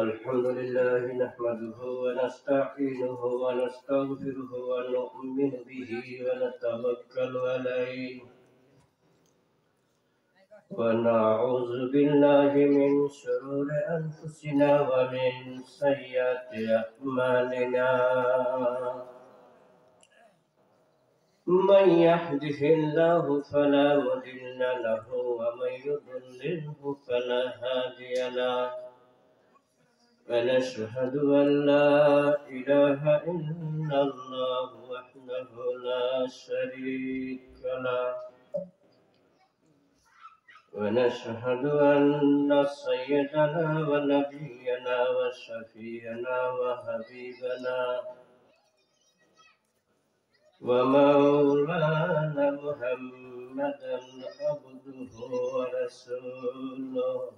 الحمد لله نحمده ونستعينه ونستغفره ونؤمن به ونتوكل عليه ونعوذ بالله من شرور أنفسنا ومن سيئات أعمالنا من يهده الله فلا مضل له ومن يضلله فلا هادي له ونشهد أن لا إله إلا الله وحده لا شريك له ونشهد أن سيدنا ونبينا وشفيعنا وحبيبنا ومولانا محمدا عبده ورسوله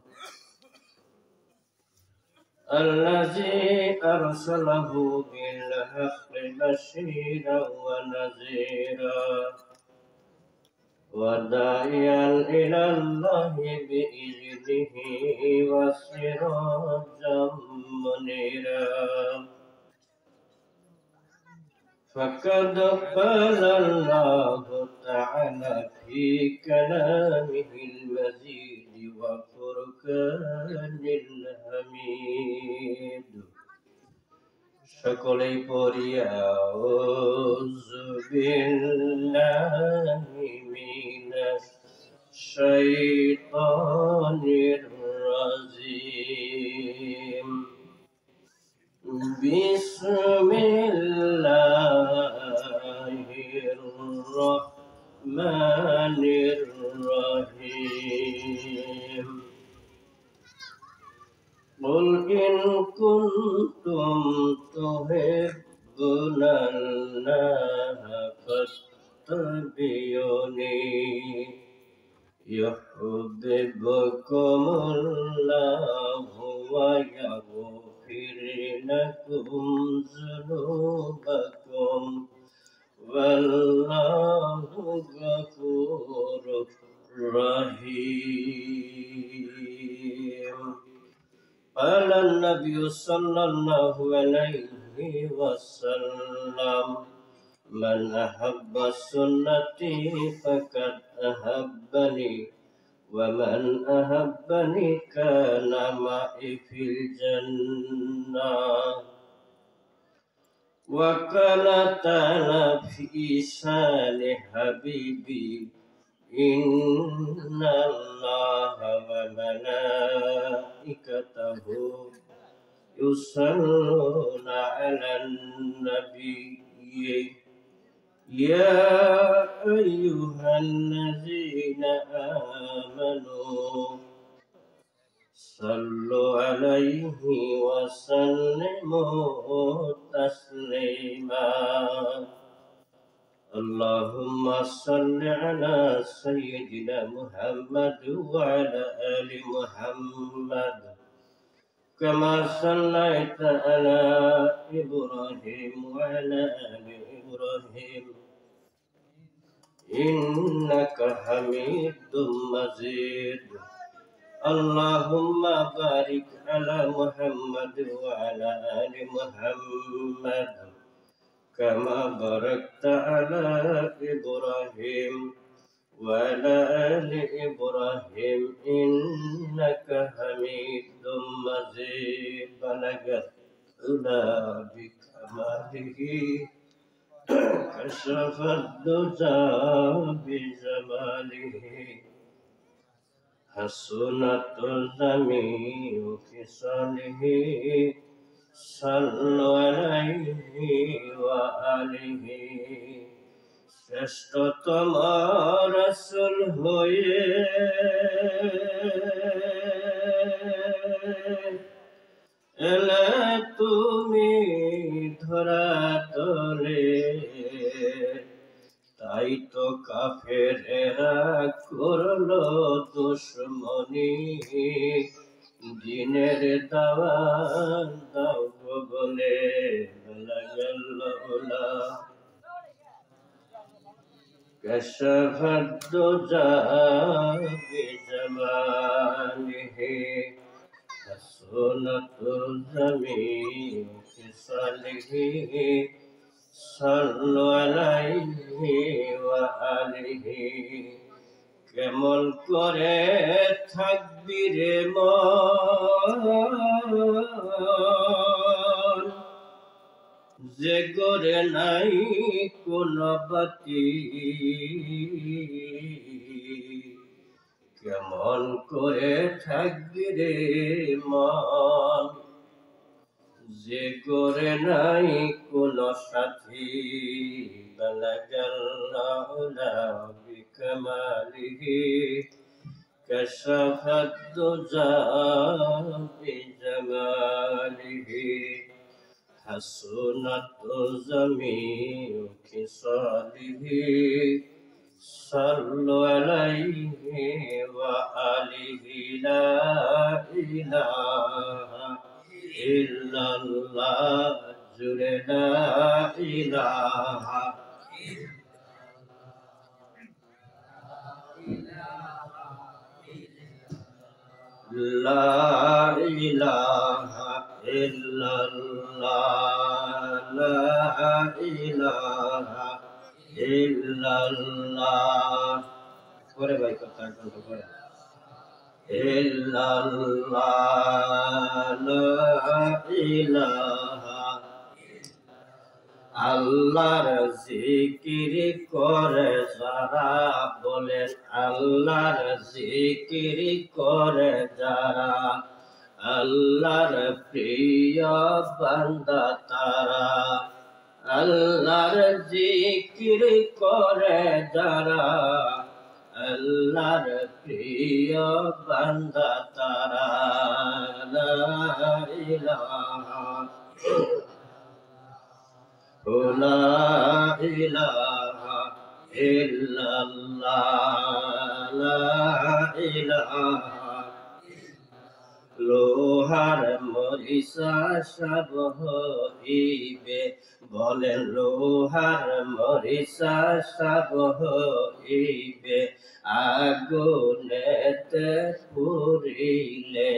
الذي أرسله بالحق بشيرا ونذيرا وداعيا إلى الله بإذنه وسراجا منيرا فقد قال الله تعالى في كلامه المجيد وفرقان الحميد সকলেই পড়ি আউযু বিল্লাহি মিনাশ শাইতানির রাজিম বিসমিল্লাহির রহমানির রহিম قل إن كنتم تحبون الله فاتبعوني يحببكم الله ويغفر لكم ذنوبكم والله غفور رحيم قال النبي صلى الله عليه وسلم من أحب سنتي فقد أحبني ومن أحبني كان معي في الجنة وقال تعالى في شان حبيبي إن الله وملائكته يصلون على النبي يا أيها الذين آمنوا صلوا عليه وسلموا تسليما اللهم صل على سيدنا محمد وعلى آل محمد كما صليت على إبراهيم وعلى آل إبراهيم إنك حميد مجيد اللهم بارك على محمد وعلى آل محمد كما باركت على إبراهيم وعلى آل إبراهيم إنك حميد مجيد بلغت العلا بكماله كشف الدجى بجماله حسنت جميع خصاله صلوا عليه وآله শ্রেষ্ঠতম রাসূল হয়ে এলে তুমি ধরাতলে তাই তো কাফেরেরা করলো দুশমনি দিনের দাওয়াত দাও বলে লাগল كشف الدجى الدجى بجماله حسنت جميع خصاله صلوا عليه وآله কেমন করে থাকবি রে মন যে গরে নাই কোন বাতি কেমন করে থাকবি রে মন যে গরে নাই কোন সাথী বালাগাল্লাহু বিকামালিহি كشف الدجى بجماله حسنت جميع خصاله صلوا عليه وآله لا إله إلا الله لا إله لا إله إلا الله لا إله إلا الله করে ভাই কথা একটু করে إلا الله لا إله আল্লাহর জিকির করে যারা বলেন আল্লাহর জিকির করে যারা আল্লাহর প্রিয় বান্দা তারা আল্লাহর জিকির করে যারা আল্লাহর প্রিয় বান্দা তারা লা ইলাহা لا إله إلا الله لا إله লোহার মরিচা সব হইবে বলেন লোহার মরিচা সব হইবে আগুনেতে পুরিলে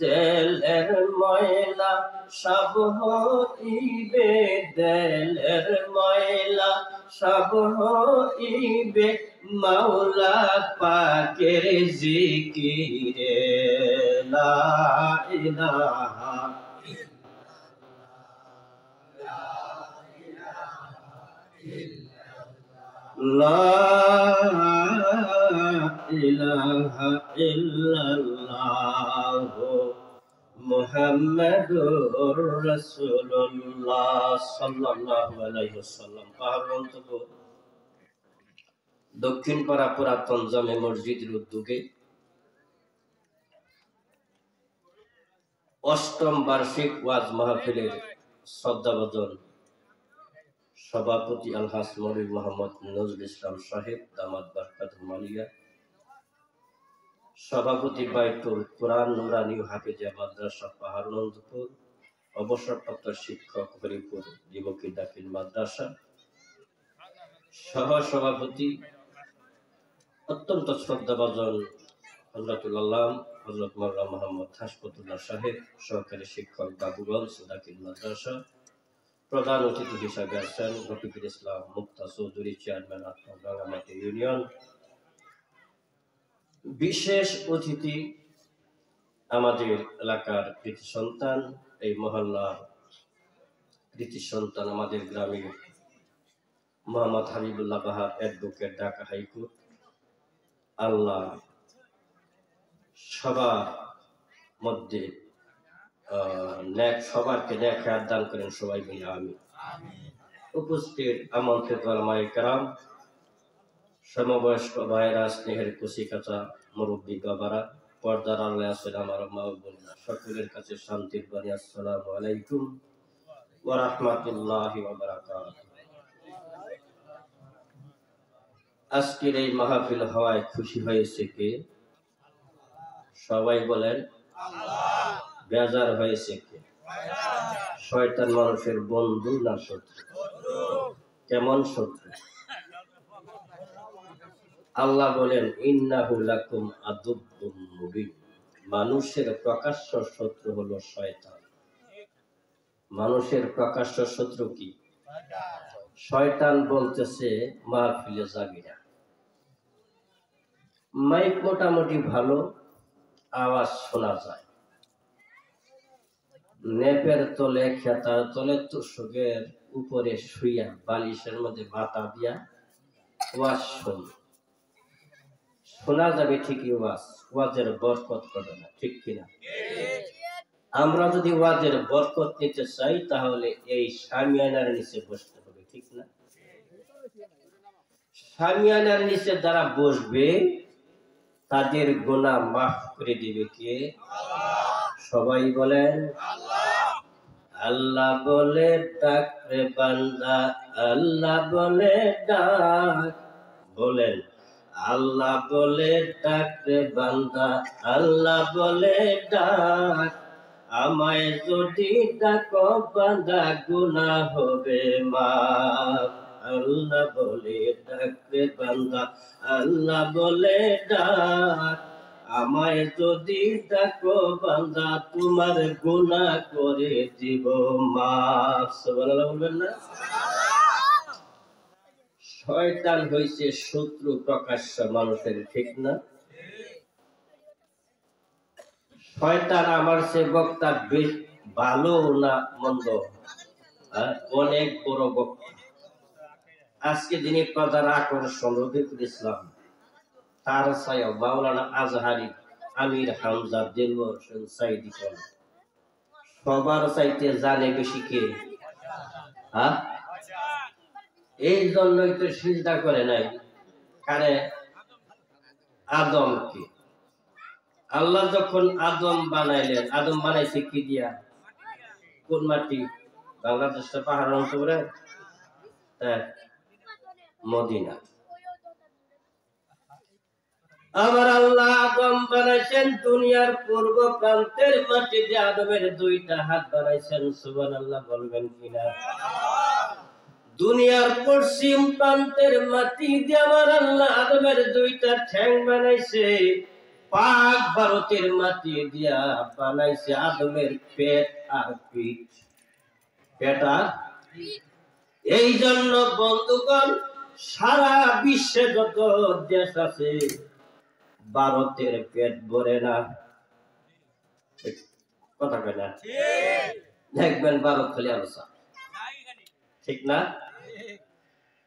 দেলের ময়লা সব হইবে দেলের ময়লা সব হইবে মাওলা পাকের জিকিরে লা ইলাহা লা ইলাহা ইল্লাল্লাহ মুহাম্মাদুর রাসূলুল্লাহ সাল্লাল্লাহু আলাইহি ওয়াসাল্লাম। পাহাড় দক্ষিণ পাড়া পুরাতন জামে মসজিদের উদ্যোগে অষ্টম বার্ষিক ওয়াজ মাহফিলের শ্রদ্ধাভাজন সভাপতি আলহাজ মৌলভী মোহাম্মদ নজরুল ইসলাম সাহেব দামাত বারকাতুল মালিয়া, সভাপতি বাইতুল কুরআন নুরানি হাফিজিয়া মাদ্রাসা পাহাড়নন্দপুর, অবসরপ্রাপ্ত শিক্ষক হরিপুর দিবকী দাখিল মাদ্রাসা, সহ সভাপতি অত্যন্ত শ্রদ্ধাভাজন হযরতুল আল্লাহ হযরত মাওলানা মোহাম্মদ হাশমতুল্লাহ সাহেব, সহকারী শিক্ষক বাবুগঞ্জ দাখিল মাদ্রাসা, প্রধান অতিথি হিসাবে আছেন রফিকুল ইসলাম মুক্তা চৌধুরী, চেয়ারম্যান রাঙ্গামাটি ইউনিয়ন। বিশেষ অতিথি আমাদের এলাকার কৃতি সন্তান, এই মহল্লার কৃতি সন্তান, আমাদের গ্রামের মোহাম্মদ হাবিবুল্লাহ বাহার অ্যাডভোকেট, ঢাকা হাইকোর্ট। আল্লাহ সবার মধ্যে সবারকে ন্যাক হায়াত দান করেন, সবাই বলি আমিন। উপস্থিত আমন্ত্রিত উলামায়ে কেরাম, সমবয়স্ক ভাইরা, স্নেহের কুচি কাঁচা মুরব্বী বাবারা, পর্দার আড়ালে আছেন আমার মা ও বোনেরা, সকলের কাছে শান্তির বাণী, আসসালামু আলাইকুম ওয়া রাহমাতুল্লাহি ওয়া বারাকাতুহু। আজকের এই মাহফিল হওয়ায় খুশি হয়েছে কে? সবাই বলেন আল্লাহ। বেজার হয়েছে কে? শয়তান মানুষের বন্ধু না শত্রু? কেমন শত্রু? আল্লাহ বলেন ইন্নাহু লাকুম আদুব্বুম মুবিন, মানুষের প্রকাশ্য শত্রু হলো শয়তান। মানুষের প্রকাশ্য শত্রু কি? শয়তান বলতেছে মাহফিলে যাবি না। মাইক মোটামুটি ভালো, আওয়াজ শোনা যায়, নেপের তলে খেতার তলে তুষকের উপরে শুইয়া বালিশের মধ্যে মাথা দিয়া ওয়াজ শোনা যাবে ঠিকই, ওয়াজের বরকত করবে না, ঠিক কিনা? আমরা যদি ওয়াজের বরকত নিতে চাই তাহলে এই শামিয়ানার নিচে বসতে হবে, ঠিক না? শামিয়ানার নিচে যারা বসবে তাদের গুনাহ মাফ করে দিবে কে? সবাই বলেন আল্লাহ বলে ডাক রে বান্দা, আল্লাহ বলে ডাক। বলেন আল্লাহ বলে ডাক রে বান্দা, আল্লাহ বলে ডাক। আমায় যদি ডাকো বান্দা গুনাহ হবে মাফ। আল্লাহ বলে ডাক রে বান্দা, আল্লাহ বলে ডাক। আমায় যদি ডাকো বান্দা তোমার গুনাহ করে দিব মাফ। সুবহানাল্লাহ বলবেন না? শয়তান হইছে শত্রু প্রকাশ্য মানুষের, ঠিক না? শয়তান আমার সে বক্তা বেশ ভালো না মন্দ? অনেক বড় বক্তা। আজকে যিনি প্রধান আকর্ষণ রফিকুল ইসলাম, তার ছায়া মাওলানা আজহারি, আমির হামজা, দিলওয়ার হোসেন সাইদি, সবার চাইতে জানে বেশি কে? এই জন্যই তো সিজদা করে নাই কারে? আদমকে। আল্লাহ যখন আদম বানাইলেন, আদম বানাইছে কি দিয়া? কোন মাটি? বাংলাদেশটা পাহাড় অঞ্চলে, মদিনা। আমার আল্লাহ আদম বানাইছেন দুনিয়ার পূর্ব প্রান্তের মাটি দিয়ে, আদমের দুইটা হাত বানাইছেন। সুবহানাল্লাহ বলবেন কিনা? দুনিয়ার পশ্চিম প্রান্তের মাটি দিয়ে আমার আল্লাহ আদমের দুইটা ঠ্যাং বানাইছে। পাক ভারতের মাটি দিয়া বানাইছে আদমের পেট আর পিঠ। পেট আর এই জন্য বন্ধুগণ, সারা বিশ্বে যত দেশ আছে ভারতের পেট ভরে না। কথা কয় না? দেখবেন ভারত খালি আলোচনা, ঠিক না?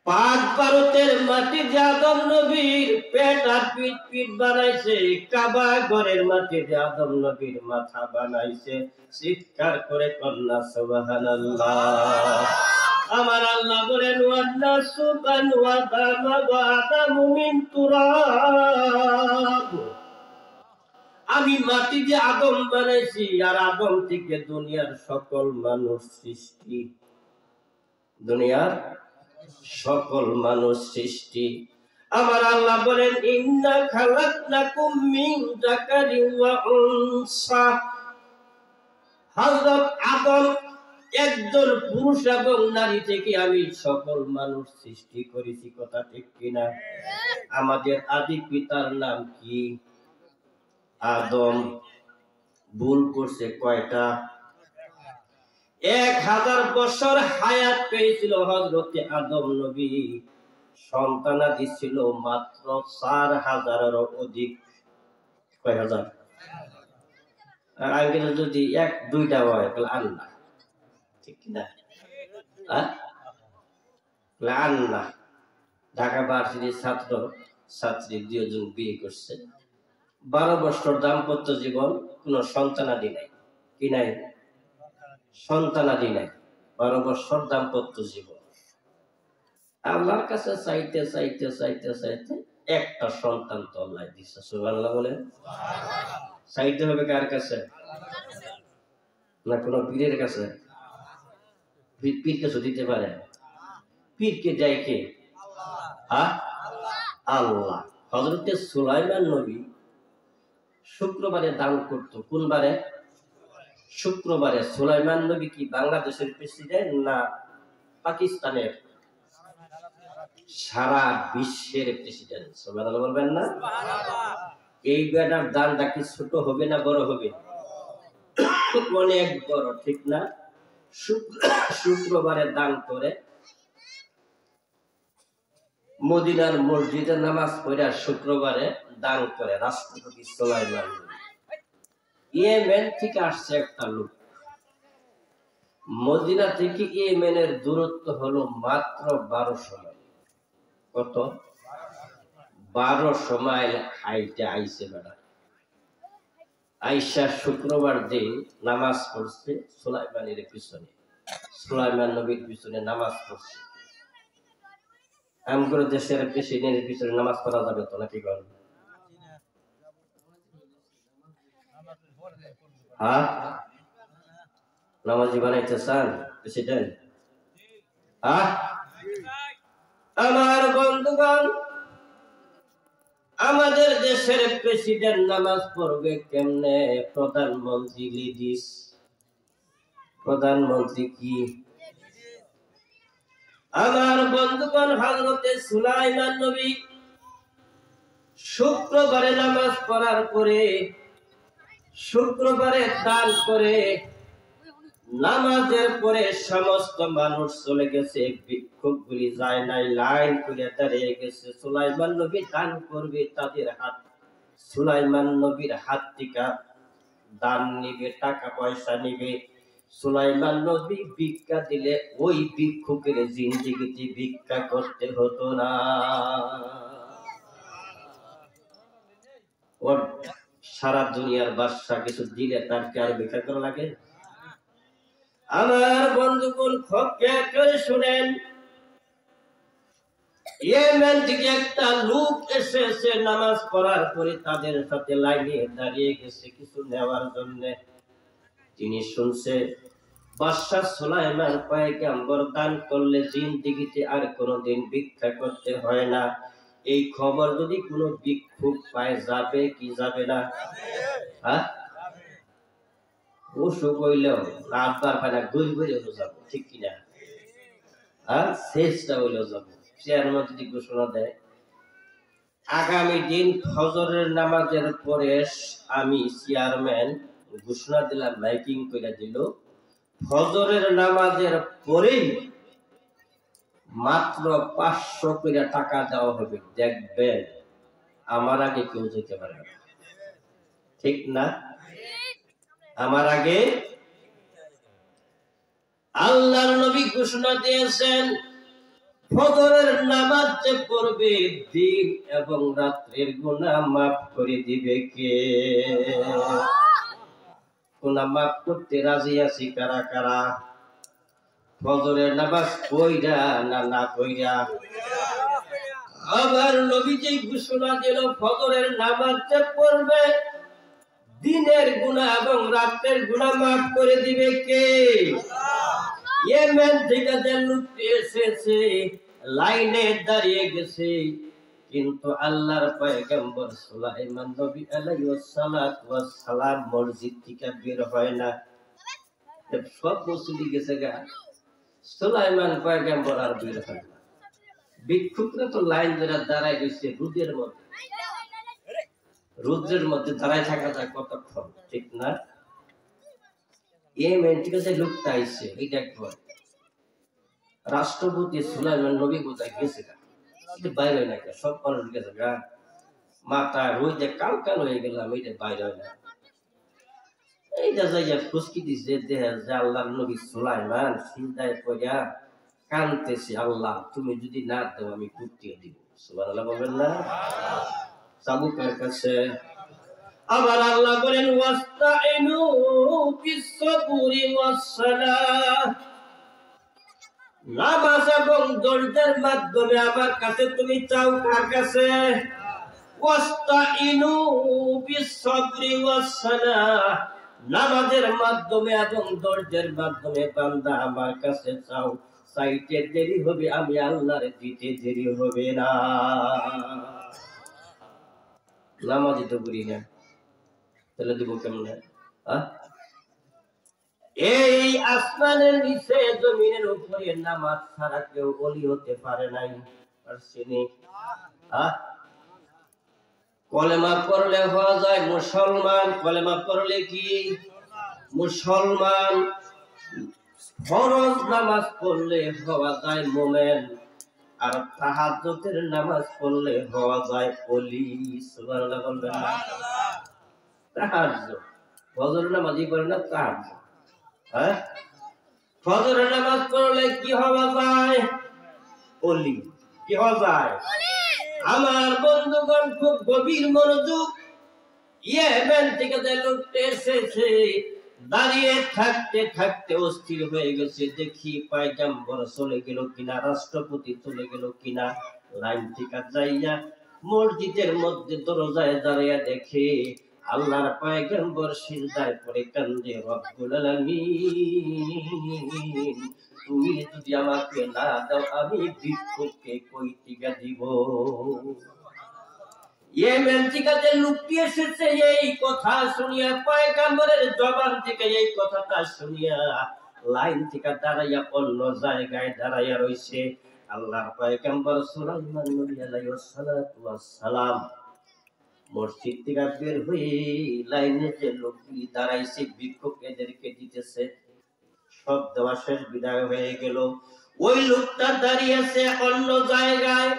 পাক ভারতের মাটি যে আদম নবীর পেট আর পিঠ বানাইছে, কাবা ঘরের মাটি যে আদম নবীর মাথা বানাইছে। চিৎকার করে কন্যা সুবহানাল্লাহ। আমার আল্লাহ বলেন ওয়ান্নাসু বানু আদম ওয়া আদামু মিন তুরাব। আমি মাটি দিয়ে আদম বানাইছি, আর আদম থেকে দুনিয়ার সকল মানুষ সৃষ্টি। দুনিয়ার সকল মানুষ সৃষ্টি। আমার আল্লাহ বলেন ইন্না খালাকনাকুম মিন যাকারিন ওয়া উনসা। হযরত আদম একজন পুরুষ এবং নারী থেকে আমি সকল মানুষ সৃষ্টি করেছি। কথা ঠিক কিনা? আমাদের আদি পিতার নাম কি? আদম। ভুল করছে কয়টা? 1000 বছর হায়াত পেয়েছিল হযরতে আদম নবী। সন্তানাদি ছিল মাত্র 4000-এরও অধিক। কয় হাজার? আগে যদি 1-2টা হয় তাহলে আল্লাহ, ঠিক না? আল্লাহ। ঢাকা ভার্সিটির ছাত্র ছাত্রী 2 জন বিয়ে করছে। 12 বছর দাম্পত্য জীবন, কোন সন্তানাদি নাই। কি নাই? সন্তানাদি নাই। 12 বছর দাম্পত্য জীবন। আল্লাহর কাছে চাইতে চাইতে চাইতে চাইতে একটা সন্তান তো আল্লাহ দিচ্ছে। সুবহানাল্লাহ বলেন। চাইতে হবে কার কাছে? না কোন পীরের কাছে? পীর কিছু দিতে পারে? পীরকে দেয় কে? আল্লাহ। হযরতে সুলাইমান নবী শুক্রবারে দান করত। কোন বারে? শুক্রবারে। সুলাইমান নবী কি বাংলাদেশের প্রেসিডেন্ট না পাকিস্তানের? সারা বিশ্বের প্রেসিডেন্ট। সুবহানাল্লাহ বলবেন না? এই বেটার দানটা কি ছোট হবে না বড় হবে? অনেক বড়, ঠিক না? শুক্রবারে দান করে, মদিনার মসজিদে নামাজ পড়ে শুক্রবারে দান করে রাষ্ট্রপতি সুলাইমান। ইয়েমেন থেকে আসছে একটা লোক। মদিনা থেকে ইয়েমেনের দূরত্ব হলো মাত্র 1200 মাইল। কত? 1200 মাইল হাইটে আইছে বেটা। আইসা শুক্রবার দিন নামাজ পড়ছে সুলাইমানের পিছনে, সুলাইমান নবীর পিছনে নামাজ পড়ছে। আমগর দেশের প্রেসিডেন্টের পিছনে নামাজ পড়া যাবে তো নাকি? হ্যাঁ, নামাজি বানাইতে চান প্রেসিডেন্ট? হ্যাঁ, আমার বন্ধুগণ, আমাদের দেশের প্রেসিডেন্ট নামাজ পড়বে কেমনে? প্রধানমন্ত্রী লেডিস। প্রধানমন্ত্রী কি? আমার বন্ধুগণ, হযরতে সুলাইমান নবী শুক্রবারে নামাজ পড়ার পরে, শুক্রবারে দান করে, নামাজের পরে সমস্ত মানুষ চলে গেছে, ভিক্ষুকগুলি যায় নাই, লাইন করে দাঁড়িয়ে গেছে। সুলাইমান নবী দান করবে, তাদের হাত, সুলাইমান নবীর হাত থেকে দান নিবে, টাকা পয়সা নিবে। সুলাইমান নবী ভিক্ষা দিলে ওই ভিক্ষুকের জিন্দেগিতে ভিক্ষা করতে হতো না। ওর সারা দুনিয়ার বাদশা কিছু দিলে তার কি আর ভিক্ষা করা লাগে? আমার বন্ধুগণ, খুব খেয়াল করে শুনেন, ইয়েমেন থেকে একটা লোক এসেছে নামাজ পড়ার পরে, তাদের সাথে লাইনে দাঁড়িয়ে গেছে কিছু নেওয়ার জন্য। তিনি শুনছে বাদশা সুলাইমান পয়গম্বর দান করলে জিন্দেগিতে আর কোনোদিন ভিক্ষা করতে হয় না। এই খবর যদি কোনো ভিক্ষুক পায়, যাবে কি যাবে না? হ্যাঁ, অসুখ হইলেও আব্বার পায়, গই গইলেও যাবো, ঠিক কিনা? হ্যাঁ, শেষটা হইলেও যাবো। চেয়ারম্যান যদি ঘোষণা দেয় আগামী দিন ফজরের নামাজের পরে, আমি চেয়ারম্যান ঘোষণা দিলাম, মাইকিং করে দিল, ফজরের নামাজের পরেই মাত্র 500 করে টাকা দেওয়া হবে, দেখবেন আমার আগে কেউ যেতে পারে না, ঠিক না? আমার আগে আল্লাহর নবী ঘোষণা দিয়েছেন, ফজরের নামাজ যে পড়বে, দিন এবং রাত্রের গুনাহ মাফ করে দিবে কে? গুনাহ মাফ করতে রাজি আছি কারা কারা? ফজরের নামাজ পড়া না পড়া? আবার নবী যে ঘোষণা দিল, ফজরের নামাজ যে পড়বে, দিনের গুনাহ এবং রাতের গুনাহ মাফ করে দিবে কে? ইয়েমেন থেকে যে লোকটি এসেছে, লাইনে দাঁড়িয়ে গেছে, কিন্তু আল্লাহর পয়গম্বর সুলাইমান নবী আলাইহিস সালাতু ওয়াস সালাম মসজিদ থেকে বের হয় না। সব মুসলিম গেছে গা, সুলাইমান পয়গম্বর আর বের হয় না। ভিক্ষুকরা তো লাইন ধরে দাঁড়ায় গেছে রোদের মধ্যে, রোদের মধ্যে দাঁড়ায় থাকা যায় কতক্ষণ, ঠিক না? ইয়েমেন থেকে যে লোকটা আইছে, এটা একবার রাষ্ট্রপতি সুলাইমান নবী কোথায় গেছে গা, বাইরে হয় না, সব মানুষ গেছে গা, মাথা রোদে কাল কাল হয়ে গেলাম, এটা বাইরে হয় না। এইটা যাইয়া খুশকি দিছে, দেহে যে আল্লাহর নবী সুলাইমান চিন্তায় পড়িয়া কানতেছে, আল্লাহ তুমি যদি না দাও আমি কুটিয়ে দিব। সুবহানাল্লাহ বলবেন না? চাবুকের কাছে আবার আল্লাহ বলেন, ওয়াস্তাইনু বিস-সাবরি ওয়াস-সালাহ, নামাজ এবং ধৈর্যের মাধ্যমে আমার কাছে তুমি চাও, কার কাছে? ওয়াস্তাইনু বিস-সাবরি ওয়াস-সালাহ, নামাজের মাধ্যমে এবং ধৈর্যের মাধ্যমে বান্দা আমার কাছে চাও, চাইতে দেরি হবে, আমি আল্লাহর দিতে দেরি হবে না। নামাজই তো করি না, তাহলে দিব কেমনে? এই আসমানের নিচে জমিনের উপরে নামাজ ছাড়া কেউ ওলি হতে পারে নাই। আর চিনি কলেমা পড়লে হওয়া যায় মুসলমান। কলেমা পড়লে কি মুসলমান। ফরজ নামাজ পড়লে হওয়া যায় মোমেন। আর তাহাজ্জুদের নামাজ পড়লে হওয়া যায় ওলি। সুবহানাল্লাহ বলবেন না? তাহাজ্জুদ ফজরের নামাজই পড়ে না তাহাজ্জুদ। হ্যাঁ, ফজরের নামাজ পড়লে কি হওয়া যায়? ওলি। কি হওয়া যায়? আমার বন্ধুগণ খুব গভীর মনোযোগ। ইয়েমেন থেকে যে লোকটা এসেছে দাঁড়িয়ে থাকতে থাকতে অস্থির হয়ে গেছে, দেখি পয়গম্বর চলে গেল কিনা, রাষ্ট্রপতি চলে গেল কিনা। লাইন থেকে যাইয়া মসজিদের মধ্যে দরজায় দাঁড়িয়ে দেখে আল্লাহর পয়গম্বর সিজদায় পড়ে কান্দে, রব্বুল আলামিন তুমি যদি আমাকে না দাও আমি ভিক্ষুককে কই থেকে দিব। ইয়েমেন থেকে যে লোকটি এসেছে এই কথা শুনিয়া, পয়গম্বরের জবান থেকে এই কথাটা শুনিয়া লাইন থেকে দাঁড়াইয়া অন্য জায়গায় দাঁড়াইয়া রইছে। আল্লাহর পয়গম্বর সুলাইমান নবী আলাইহিস সালাতু ওয়াস সালাম মসজিদ থেকে বের হয়ে লাইনে যে লোকটি দাঁড়াইছে ভিক্ষুক এদেরকে দিতেছে, সব দেওয়া শেষ, বিদায় হয়ে গেল। ওই লোকটা দাঁড়িয়ে আছে অন্য জায়গায়।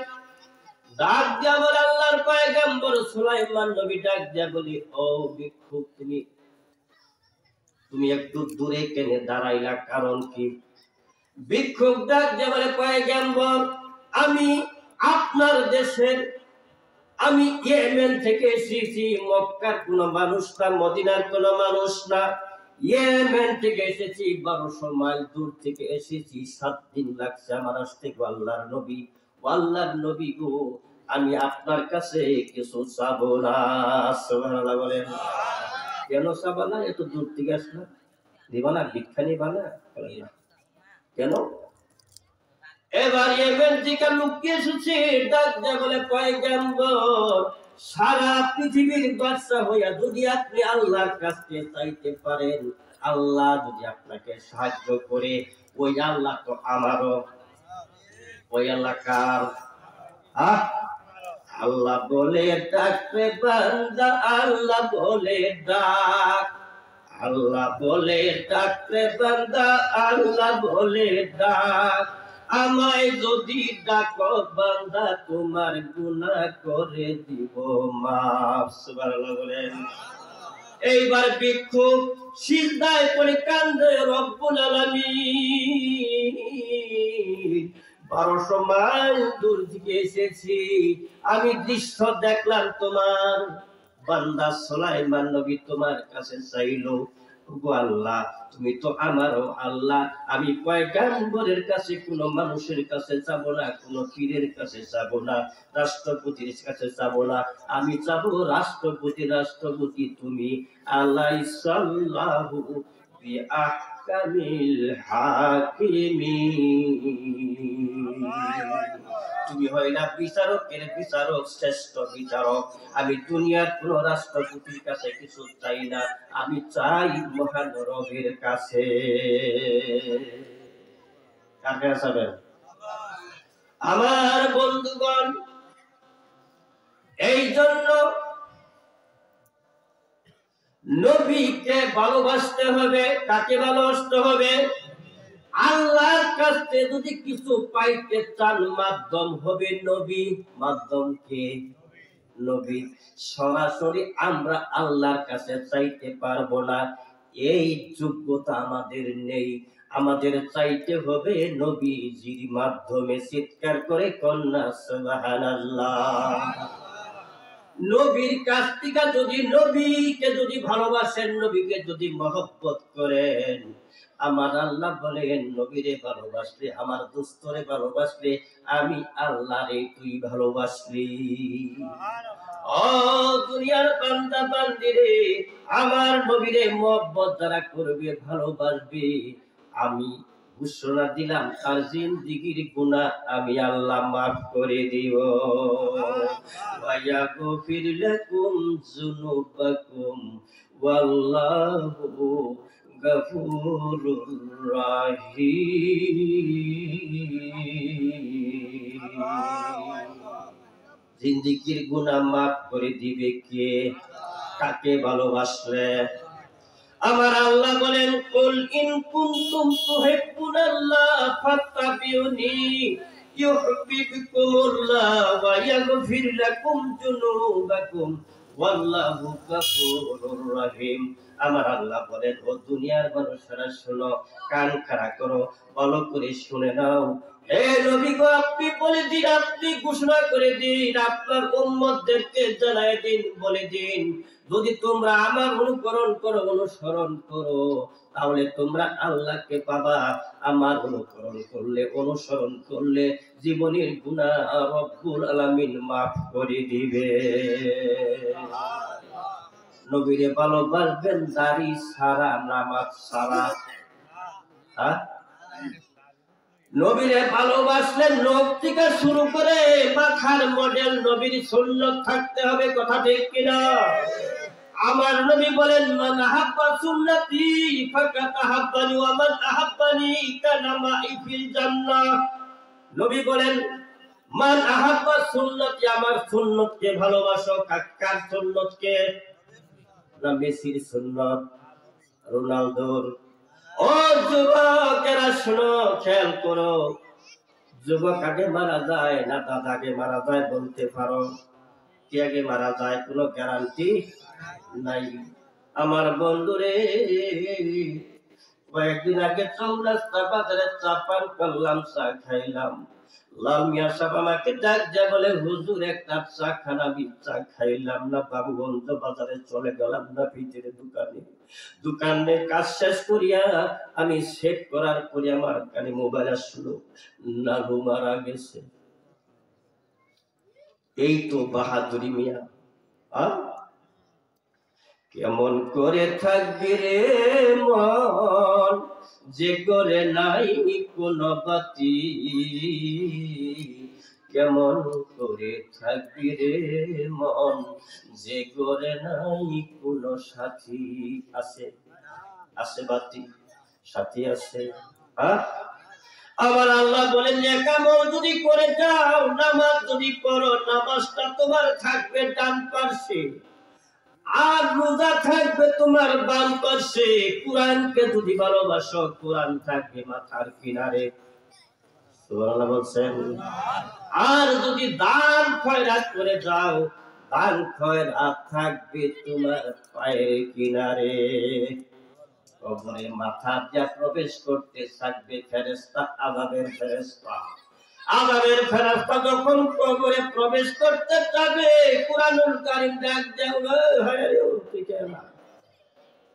ডাক দিয়া বলে আল্লাহর পয়গম্বর সুলাইমান নবী ডাক দিয়া বলি, ও ভিক্ষুক তুমি একটু দূরে কেন দাঁড়াইলা, কারণ কি? ভিক্ষুক ডাক দিয়া বলে, পয়গম্বর আমি আপনার দেশের, আমি ইয়েমেন থেকে এসেছি, মক্কার কোন মানুষ না, মদিনার কোন মানুষ না। ইয়েমেন থেকে এসেছি, 1200 মাইল দূর থেকে এসেছি, 7 দিন লাগছে আমার আসতে গো আল্লাহর নবী। আল্লাহর নবী গো, আমি আপনার কাছে কিছু চাবো না। সুবহানাল্লাহ বলেন। কেন চাবা না? এত দূর থেকে আসলো, দিবা না? ভিক্ষা নিবা না? কেন? এবার ইয়েমেন থেকে লুকিয়ে এসেছে, ডাক দিয়ে বলে, পয়গম্বর সারা পৃথিবীর বাদশা হইয়া যদি আপনি আল্লাহর কাছে চাইতে পারেন, আল্লাহ যদি আপনাকে সাহায্য করে, ওই আল্লাহ তো আমারও। ওই আল্লাহ কার? আল্লাহ বলে ডাকবে বান্দা, আল্লাহ বলে ডাক। আল্লাহ বলে ডাকবে বান্দা, আল্লাহ বলে ডাক। আমায় যদি ডাকো বান্দা, তোমার গুনাহ করে দিব মাফ। সুবহানাল্লাহ বলেন। এইবার ভিক্ষুক সিজদায় পড়ে কান্দে, রব্বুল আলামিন 1200 মাইল দূর থেকে এসেছি, আমি দৃশ্য দেখলাম, তোমার বান্দা সুলাইমান নবী তোমার কাছে চাইলো, ওগো আল্লাহ তুমি তো আমারও আল্লাহ। আমি পয়গম্বরের কাছে, কোন মানুষের কাছে যাব না, কোন পীরের কাছে যাব না, রাষ্ট্রপতির কাছে যাব না, আমি যাব রাষ্ট্রপতি তুমি। আলাইসাল্লাহু বিআহকামিল হাকিমিন। তুমি হইলা বিচারকের বিচারক, শ্রেষ্ঠ বিচারক। আমি দুনিয়ার কোন রাষ্ট্রপতির কাছে কিছু চাই না, আমি চাই মহান রবের কাছে। কার কাছে যাবেন? আমার বন্ধুগণ, এই জন্য নবীকে ভালোবাসতে হবে। কাকে ভালোবাসতে হবে? আল্লাহর কাছে যদি কিছু পাইতে চান, মাধ্যম হবে নবী। মাধ্যম কে? নবী। সরাসরি আমরা আল্লাহর কাছে চাইতে পারবো না, এই যোগ্যতা আমাদের নেই। আমাদের চাইতে হবে নবীজির মাধ্যমে। চিৎকার করে কন্যা সুবহানাল্লাহ। নবীর কাছ থেকে যদি, নবীকে যদি ভালোবাসেন, নবীকে যদি মহব্বত করেন, আমার আল্লাহ বলেন, নবীরে ভালোবাসলে, আমার দোস্তরে ভালোবাসলে, আমি আল্লাহরে তুই ভালোবাসলি। ও দুনিয়ার বান্দা বান্দিরে, আমার নবীরে মহব্বত যারা করবে, ভালোবাসবে, আমি ঘোষণা দিলাম তার জিন্দেগীর গুনাহ আমি আল্লাহ মাফ করে দিব। ওয়ায়াগফির লাকুম যুনুবাকুম ওয়াল্লাহু গফুরুর রাহিম। জিন্দেগীর গুনাহ মাফ করে দিবে কে? কাকে ভালোবাসলে? আমার আল্লাহ বলেন, কুল ইন কুনতুম তুহিব্বুনাল্লাহ ফাত্তাবিউনি ইউহিব্বুকুমুল্লাহ ওয়া ইয়াগফির লাকুম যুনুবাকুম ওয়াল্লাহু গফুরুর রহিম। আমার আল্লাহ বলেন, ও দুনিয়ার মানুষেরা শোনো, কান খাড়া করো, ভালো করে শুনে নাও। হে নবী গো, আপনি বলে দিন, আপনি ঘোষণা করে দিন, আপনার উম্মতদেরকে জানায় দিন, বলে দিন, যদি তোমরা আমার অনুকরণ করো, অনুসরণ করো, তাহলে তোমরা আল্লাহকে পাবা। আমার অনুকরণ করলে, অনুসরণ করলে জীবনের গুনাহ রব্বুল আলামিন মাফ করে দিবে। নবীরে ভালোবাসবেন দাড়ি ছাড়া, নামাজ ছাড়া। নবীরে ভালোবাসলে নখ থেকে শুরু করে মাথার মডেল নবীর সুন্নাত থাকতে হবে, কথা ঠিক কিনা? আমার নবী বলেন, মান আহাব্বা সুন্নতি ফাকাত আহাব্বানি ওয়া মান আহাব্বানি কানা মাই ফিল জান্নাহ। নবী বলেন, মান আহাব্বা সুন্নতি, আমার সুন্নতকে ভালোবাসো। কার সুন্নতকে? না মেসির সুন্নত, রোনালদোর? ও যুবকেরা শোনো, খেয়াল করো, যুবক আগে মারা যায় না দাদা আগে মারা যায় বলতে পারো? কে আগে মারা যায় কোনো গ্যারান্টি নাই। আমার বন্ধুরে, কয়েকদিন আগে চৌরাস্তা বাজারে চা পান করলাম, চা খাইলাম। লাল মিয়া সাহেব আমাকে ডাক দেয়া বলে, হুজুর এক কাপ চা খান। আমি চা খাইলাম না, বাবুগঞ্জ বাজারে চলে গেলাম না ভিতরে দোকানে। দোকানে কাজ শেষ করিয়া আমি সেট করার পরে আমার কানে মোবাইল আসলো, নানু মারা গেছে। এই তো বাহাদুরি মিয়া। কেমন করে থাকবি রে মন, যে করে নাই কোন বাতি? কেমন করে থাকবি রে মন, যে করে নাই কোন সাথী? আছে? আছে বাতি, সাথী আছে? আমার আল্লাহ বলেন, নেকামল যদি করে যাও, নামাজ যদি পড়ো, নামাজটা তোমার থাকবে ডান পাশে, আর রোজা থাকবে তোমার বাম পাশে। কোরআনকে যদি ভালোবাসো, কোরআন থাকবে মাথার কিনারে। সুবহানাল্লাহ বলছেন। আর যদি দান খয়রাত করে যাও, দান খয়রাত থাকবে তোমার পায়ের কিনারে। কবরে মাথা দিয়ে প্রবেশ করতে থাকবে ফেরেশতা, আযাবের ফেরেশতা। আযাবের ফেরেশতা যখন কবরে প্রবেশ করতে যাবে, কুরআনুল কারীম ডাক দেবে, হে উঠিকে না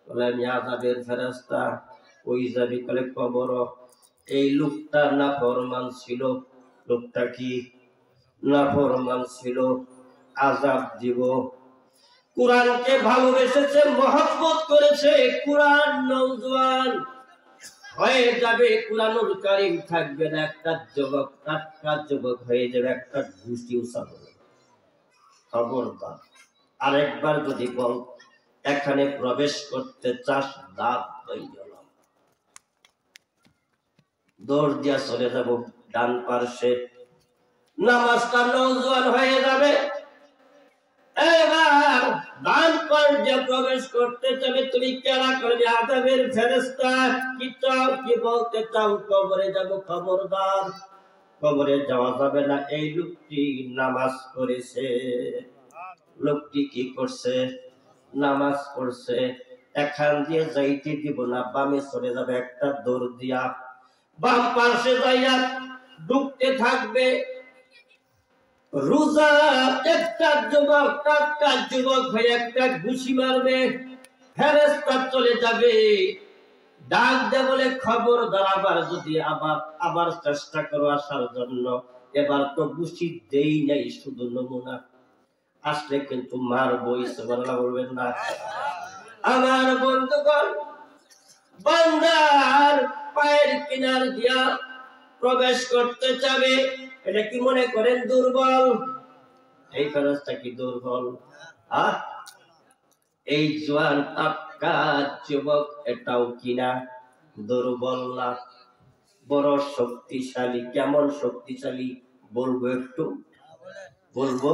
বলে, আমি আযাবের ফেরেশতা। ওই যাবি বলে কবর। এই লোকটা নাফরমান ছিল। লোকটা কি? নাফরমান ছিল, আযাব দিব। কুরআনকে ভালোবেসেছে, মহব্বত করেছে, কুরআন নওজোয়ান হয়ে যাবে, কুরআনুল কারীম থাকবে না, একটা যুবক, টাটকা যুবক হয়ে যাবে, একটা গোষ্ঠী উসাবো। খবরদার, আরেকবার যদি বল এখানে প্রবেশ করতে চাস, দাঁত হয়ে গেলাম, দৌড় দিয়া চলে যাব ডান পার্শ্বে। নামাজটা নওজোয়ান হয়ে যাবে। এবার ডান পার্শ্বে প্রবেশ করতে যাবে, তুমি কেনা করবে আযাবের ফেরেশতা। কি চাও, কি বলতে চাও? কবরে যাব। খবরদার, কবরে যাওয়া যাবে না। এই লোকটি নামাজ পড়েছে। লোকটি কি করছে? নামাজ পড়ছে। এখান দিয়ে যাইতে দিব না, বামে চলে যাবে একটা দৌড় দিয়া, বাম পাশে যাইয়া ঢুকতে থাকবে। রোজা একটা যুবক, টাটকা যুবক হয়ে একটা ঘুষি মারবে, ফেরেশতা চলে যাবে, ডাক দে বলে, খবরদার, আবার যদি আবার চেষ্টা করো আসার জন্য, এবার তো ঘুষি দেই নাই, শুধু নমুনা, আসলে কিন্তু মারবই। সুবহানাল্লাহ বলবেন না? আমার বন্ধুগণ, বান্দার পায়ের কিনার দিয়া প্রবেশ করতে যাবে, এটা কি মনে করেন দুর্বল? এই ফেরেশতা কি দুর্বল? এই জওয়ান টাটকা যুবক এটাও কিনা দুর্বল না, বড় শক্তিশালী। কেমন শক্তিশালী? বলবো একটু বলবো।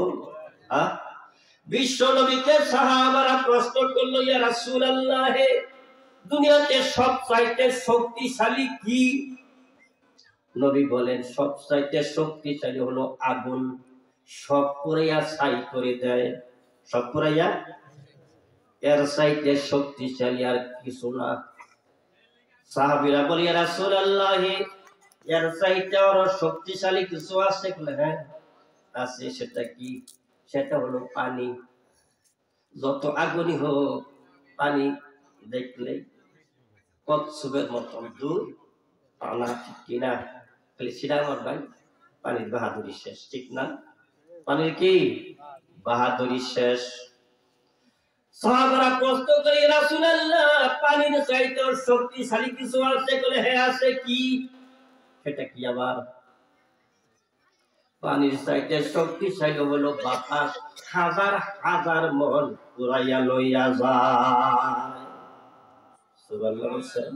বিশ্ব নবীকে সাহাবারা প্রশ্ন করলো, ইয়া রাসূলুল্লাহ, দুনিয়াতে সবচাইতে শক্তিশালী কি? নবী বলেন, সবচাইতে শক্তিশালী হলো আগুন। সব পুরাইয়া ছাই করে দেয়, সব পুরাইয়া। এর চাইতে শক্তিশালী আর কিছু না। সাহাবীরা বলে, ইয়া রাসূলুল্লাহ, এর চাইতে আরো শক্তিশালী কিছু আছে? বলে, হ্যাঁ আছে। সেটা কি? সেটা হলো পানি। যত আগুনই হোক, পানি দেখলে কচ্ছপের মতন দূর পানা, ঠিক কিনা? খালি সেটা আমার ভাই, পানির বাহাদুরি শেষ, ঠিক না? পানির কি বাহাদুরি শেষ। সাহাবারা প্রশ্ন করে, রাসূলুল্লাহ, পানির চাইতে শক্তিশালী কিছু আছে? বলে, হ্যাঁ আছে। কি? সেটা কি আবার? পানির চাইতে শক্তিশালী হলো বাতাস। হাজার হাজার মন পুরাইয়া লইয়া যায়। সুবহানাল্লাহ বলছেন।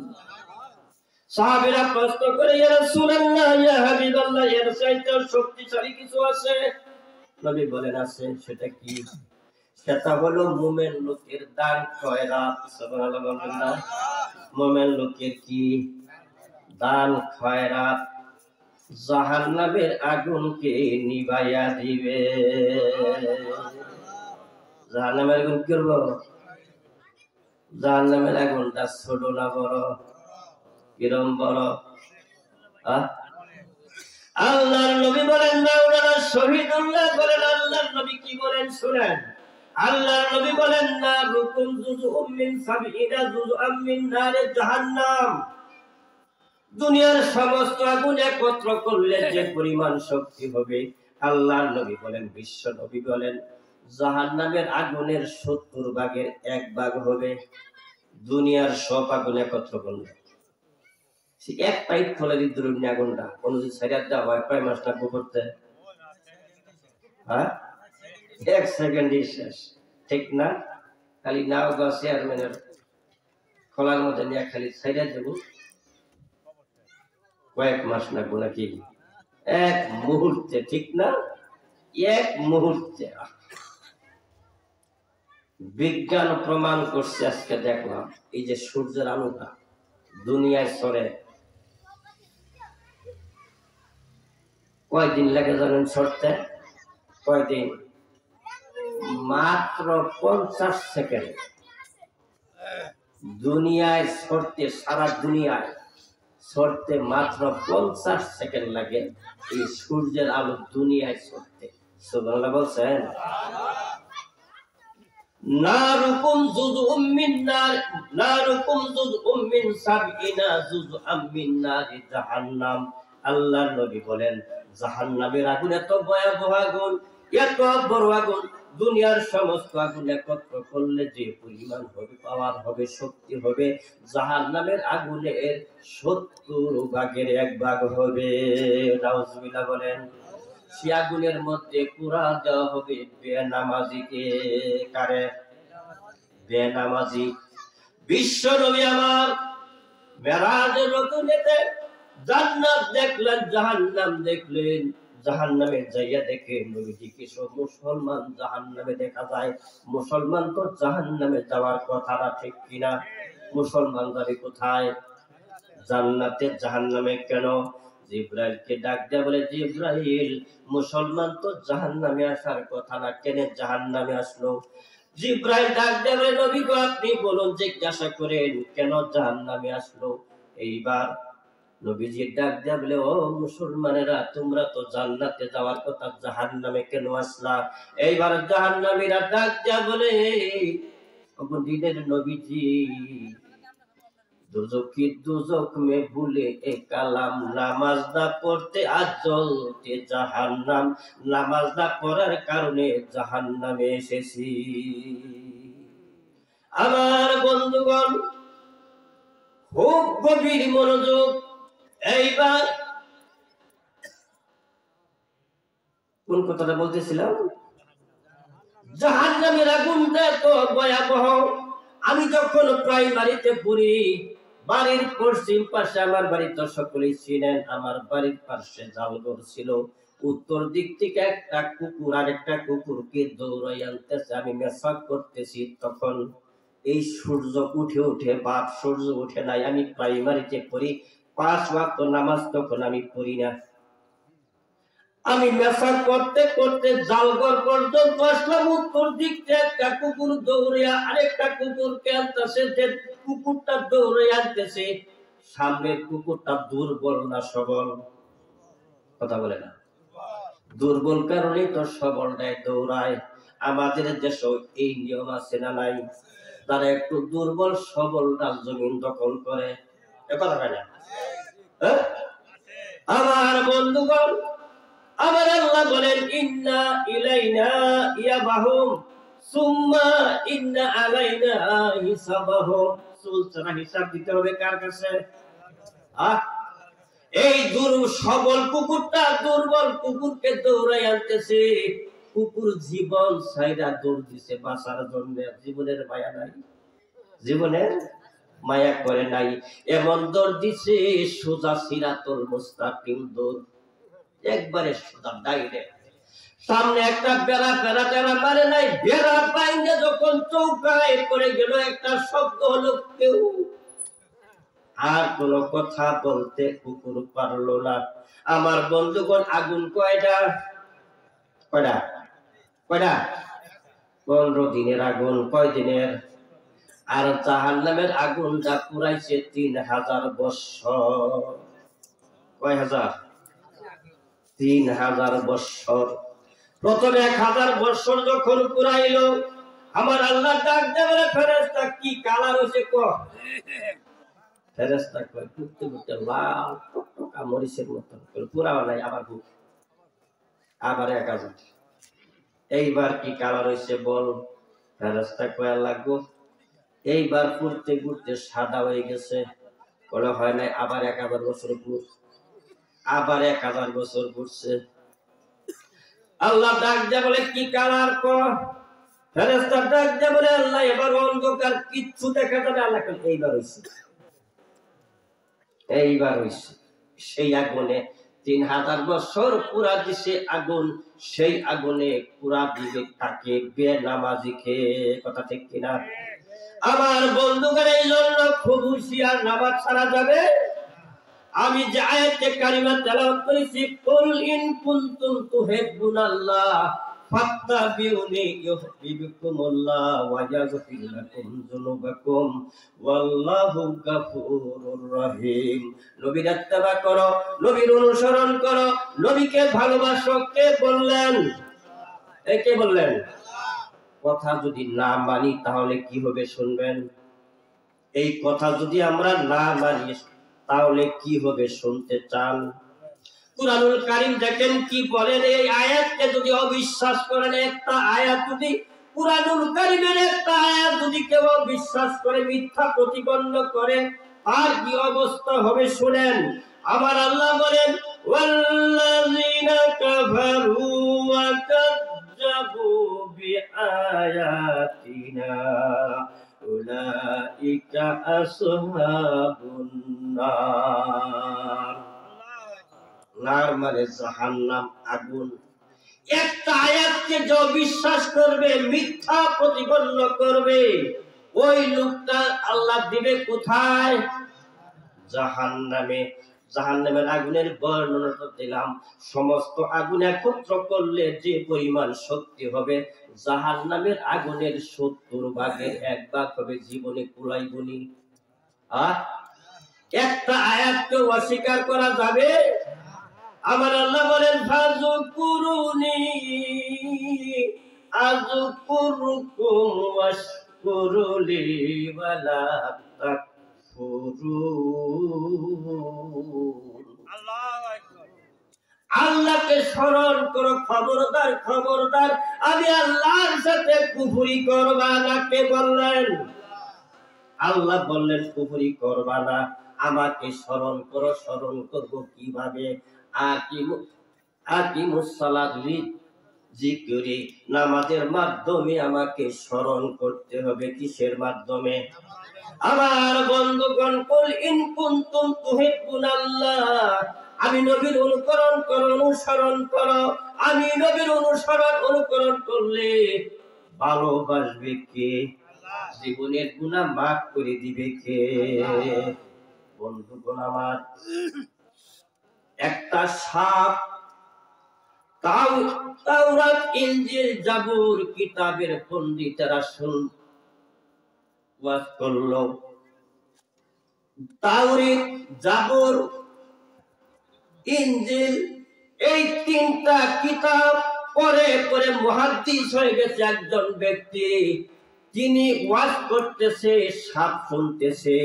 সাহাবীরা প্রশ্ন করে, ইয়া রাসূলুল্লাহ, ইয়া হাবিবাল্লাহ, এর চাইতে শক্তিশালী কিছু আছে? নবী বলেন, আছে। সেটা কি? সেটা হলো মুমিন লোকের দান খয়রাত। সুবহানাল্লাহ বলবেন না? মুমিন লোকের কি? দান খয়রাত জাহান্নামের আগুনকে নিভাইয়া দিবে। জাহান্নামের আগুন কি করবো? জাহান্নামের আগুনটা ছোট না বড়? কিরম বড়? আল্লাহর নবী বলেন, মাওলানা শহীদুল্লাহ বলেন, আল্লাহর নবী কি বলেন শুনেন। আল্লাহর নবী বলেন, না রুকুম জুজউম মিন সাবঈনা জুজআম মিন নারে জাহান্নাম। দুনিয়ার সমস্ত আগুন একত্র করলে যে পরিমাণ শক্তি হবে, আল্লাহর নবী বলেন, বিশ্ব নবী বলেন, জাহান্নামের আগুনের 70 ভাগের 1 ভাগ হবে দুনিয়ার সব আগুন একত্র করলে। এক পাইপ খোলা দিতে ধরুন আগুনটা, কোন যদি সাইডার দেওয়া হয়, কয় মাস লাগবে করতে? 1 সেকেন্ডে শেষ, ঠিক না? খালি নাও গা চেয়ারম্যানের খোলার মধ্যে নিয়ে খালি সাইডার দেব, কয়েক মাস লাগবো নাকি? এক মুহূর্তে, ঠিক না? এক মুহূর্তে। বিজ্ঞান প্রমাণ করছে, আজকে দেখলাম, এই যে সূর্যের আলোটা দুনিয়ায় ছড়ে, কয়দিন লাগে জানেন ছড়তে? কয়দিন? মাত্র 50 সেকেন্ড। দুনিয়ায় ছড়তে, সারা দুনিয়ায় ছড়তে মাত্র 50 সেকেন্ড লাগে এই সূর্যের আলো দুনিয়ায় ছড়তে। সুবহানাল্লাহ বলছেন। নারুকুম জুজউম মিন নার, নারুকুম জুজউম মিন সাবঈনা জুজআম মিন নারি জাহান্নাম। আল্লাহর নবী বলেন, জাহান্নামের আগুন এত ভয়াবহ আগুন, এত বড় আগুন, দুনিয়ার সমস্ত আগুন একত্র করলে যে পরিমাণ হবে, পাওয়ার হবে, শক্তি হবে, জাহান্নামের আগুনের 70 ভাগের 1 ভাগ হবে। নাউজুবিল্লাহ বলেন। সে আগুনের মধ্যে পুরা দেওয়া হবে বেনামাজিকে। কারে? বেনামাজি। বিশ্ব নবী আমার মেরাজের রজনীতে জান্নাত দেখলেন, জাহান্নাম দেখলেন। জাহান্নামে যাইয়া দেখে নবীজি কিছু মুসলমান জাহান্নামে দেখা যায়। মুসলমান তো জাহান্নামে যাওয়ার কথা না, ঠিক কিনা? মুসলমান যাবে কোথায়? জান্নাতে, জাহান্নামে কেন? জিব্রাইলকে ডাক দেয়া বলে, জিব্রাইল, মুসলমান তো জাহান্নামে আসার কথা না, কেন জাহান্নামে আসলো? জিব্রাইল ডাক দেয়া বলে, নবী গো, আপনি বলুন, জিজ্ঞাসা করেন কেন জাহান্নামে আসলো। এইবার নবীজি ডাক দেয়া বলে, ও মুসলমানেরা, তোমরা তো জান্নাতে যাওয়ার কথা, জাহান্নামে কেন আসলা? এইবার জাহান্নামীরা ডাক দেয়া বলে, ওগো দিনের নবীজি, দুজকি দুজক মে ভুলে এ কালাম, নামাজ না পড়তে আজ জ্বলতে জাহান্নাম, নামাজ না পড়ার কারণে জাহান্নামে এসেছি। আমার বন্ধুগণ, খুব গভীর মনোযোগ। এইবার কোন কথাটা বলতেছিলাম? জাহান্নামের আগুনটা তো ভয়াবহ। আমি যখন প্রাইমারিতে পড়ি, বাড়ির পশ্চিম পাশে, আমার বাড়ি তো সকলেই ছিলেন, আমার বাড়ির পাশে জালঘর ছিল। উত্তর দিক থেকে একটা কুকুর আর একটা কুকুরকে দৌড়াই আনতেছে, আমি মেসাজ করতেছি। তখন এই সূর্য উঠে উঠে, বাপ সূর্য উঠে নাই, আমি প্রাইমারিতে পড়ি, 5 ওয়াক্ত নামাজ তখন আমি পড়ি না। আমি মেসাজ করতে করতে জালগড় পর্যন্ত আসলাম। উত্তর দিক থেকে একটা কুকুর দৌড়িয়া আরেকটা কুকুরকে আনতেছে। যে কুকুরটা দৌড়ে আনতেছে, সামনের কুকুরটা দুর্বল না সবল? কথা বলে না। দুর্বল কারণেই তো সবলটাই দৌড়ায়। আমাদের দেশে এই নিয়ম আছে না নাই? তারা একটু দুর্বল সবলটা জমিন দখল করে। কথা হয় না? আমার বন্ধুগণ, আমার আল্লাহ বলেন ইন্না ইলাইনা ইয়াবাহুম সুম্মা ইন্না আলাইনা হিসাবাহুম। সুলতানা হিসাব দিতে হবে কার কাছে? এই সবল কুকুরটা দুর্বল কুকুরকে দৌড়াই আনতেছে। কুকুর জীবন ছাইরা দৌড় দিছে বাঁচার জন্য। জীবনের মায়া নাই, জীবনের মায়া করে নাই, এমন দৌড় দিছে সোজা সিরাতুল মুস্তাকিম দৌড়, একবারে সোজা ডাইরেক্ট। সামনে একটা বেড়া মারে নাই, বেড়া বাইন্দে যখন চৌকায় পড়ে গেল, একটা শব্দ হলো কেউ। আর কোন কথা বলতে কুকুর পারলো না। আমার বন্ধুগণ, আগুন কয়টা? 15 দিনের আগুন। কয় দিনের? আর জাহান্নামের আগুন যা পুরাইছে 3000 বছর। কয় হাজার? 3000 বছর। প্রথমে 1000 বছর যখন পুরাইলো, আমার আল্লাহ ডাক দেবে, ফেরেশতা কি কালার হইছে ক? ফেরেশতা কয় টুকতে টুকতে লাল টকটকা মরিচের মতন। পুরাও নাই, আবার ভূত, আবার 1000। এইবার কি কালার হইছে বল? ফেরেশতা কয় লাগবো। এইবার পুড়তে পুড়তে সাদা হয়ে গেছে। বলে হয় নাই, আবার 1000 বছর পুর, আবার 1000 বছর পুড়ছে। আল্লাহ ডাক দেয়া বলে কি কালার ক? ফেরেশতা ডাক দেয়া বলে আল্লাহ এবার অন্ধকার, কিচ্ছু দেখা যাবে। আল্লাহ এইবার হইছে, এইবার হইছে। সেই আগুনে 3000 বছর পুরা দিছে আগুন। সেই আগুনে পুরা দিবে তাকে বেনামাজিকে। কথা ঠিক কিনা? আমার বন্ধুগণ, এই জন্য খুব হুঁশিয়ার, নামাজ ছাড়া যাবে। আমি যে আয়াতে কারিমা তেলাওয়াত করেছি, কুল ইন কুনতুম তুহিব্বুনাল্লাহ ফাত্তাবিউনি ইউহিব্বুকুমুল্লাহ ওয়া ইয়াগফির লাকুম যুনুবাকুম ওয়াল্লাহু গফুরুর রহিম। নবীর ইত্তেবা করো, নবীর অনুসরণ করো, নবীকে ভালোবাসো। কে বললেন? কে বললেন? কথা যদি না মানি তাহলে কি হবে শুনবেন। এই কথা যদি আমরা না মানি তাহলে কি হবে শুনতে চান? কুরআনুল কারীম দেখেন কি বলেন। এই আয়াতকে যদি অবিশ্বাস করেন, একটা আয়াত যদি, কুরআনুল কারীমের একটা আয়াত যদি কেউ বিশ্বাস করে, মিথ্যা প্রতিপন্ন করে, আর কি অবস্থা হবে শুনেন। আমার আল্লাহ বলেন ওয়াল্লাযিনা কাফারু ওয়া কাযযাবু বিআয়াতিনা উলাইকা আসহাবুন নার। নার মানে জাহান্নাম, আগুন। একটা আয়াতকে যে বিশ্বাস করবে, মিথ্যা প্রতিপন্ন করবে, ওই লোকটা আল্লাহ দিবে কোথায়? জাহান্নামে। জাহান্নামের আগুনের বর্ণনাটা দিলাম। সমস্ত আগুন একত্র করলে যে পরিমাণ শক্তি হবে, জাহান্নামের আগুনের 70 ভাগের 1 ভাগ হবে। জীবনে কুলাইবনি। একটা আয়াতকে অস্বীকার করা যাবে? আমার আল্লাহ বলেন ফাযকুরুনি আযকুরুকুম ওয়াশকুরুলি ওয়ালা তাকফুরুন। আল্লাহু আকবার। আল্লাহকে স্মরণ করো। খবরদার, খবরদার, আমি আল্লাহর সাথে কুফরি করবা না। কে বললেন? আল্লাহ বললেন কুফরি করবা না, আমাকে স্মরণ করো। স্মরণ করব কিভাবে? আকিমুস সালাত জিকিরি, নামাজের মাধ্যমে আমাকে স্মরণ করতে হবে। কিসের মাধ্যমে? আমার বন্ধুগণ, কুল ইন কুনতুম তুহিব্বুনাল্লাহ, আমি নবীর অনুকরণ করো, অনুসরণ করো। আমি নবীর অনুকরণ করলে ভালোবাসবে কে? জীবনের গুনাহ মাফ করে দিবে কে? বন্ধুগণ আমার, একটা সাপ তাওরাত, ইনজিল, জাবুর কিতাবের পণ্ডিতেরা ওয়াজ করলো। তাওরাত, জাবুর, ইনজিল এই তিনটা কিতাব পরে পরে মুহাদ্দিস হয়ে গেছে একজন ব্যক্তি। তিনি ওয়াজ করতেছে, সাপ শুনতেছে।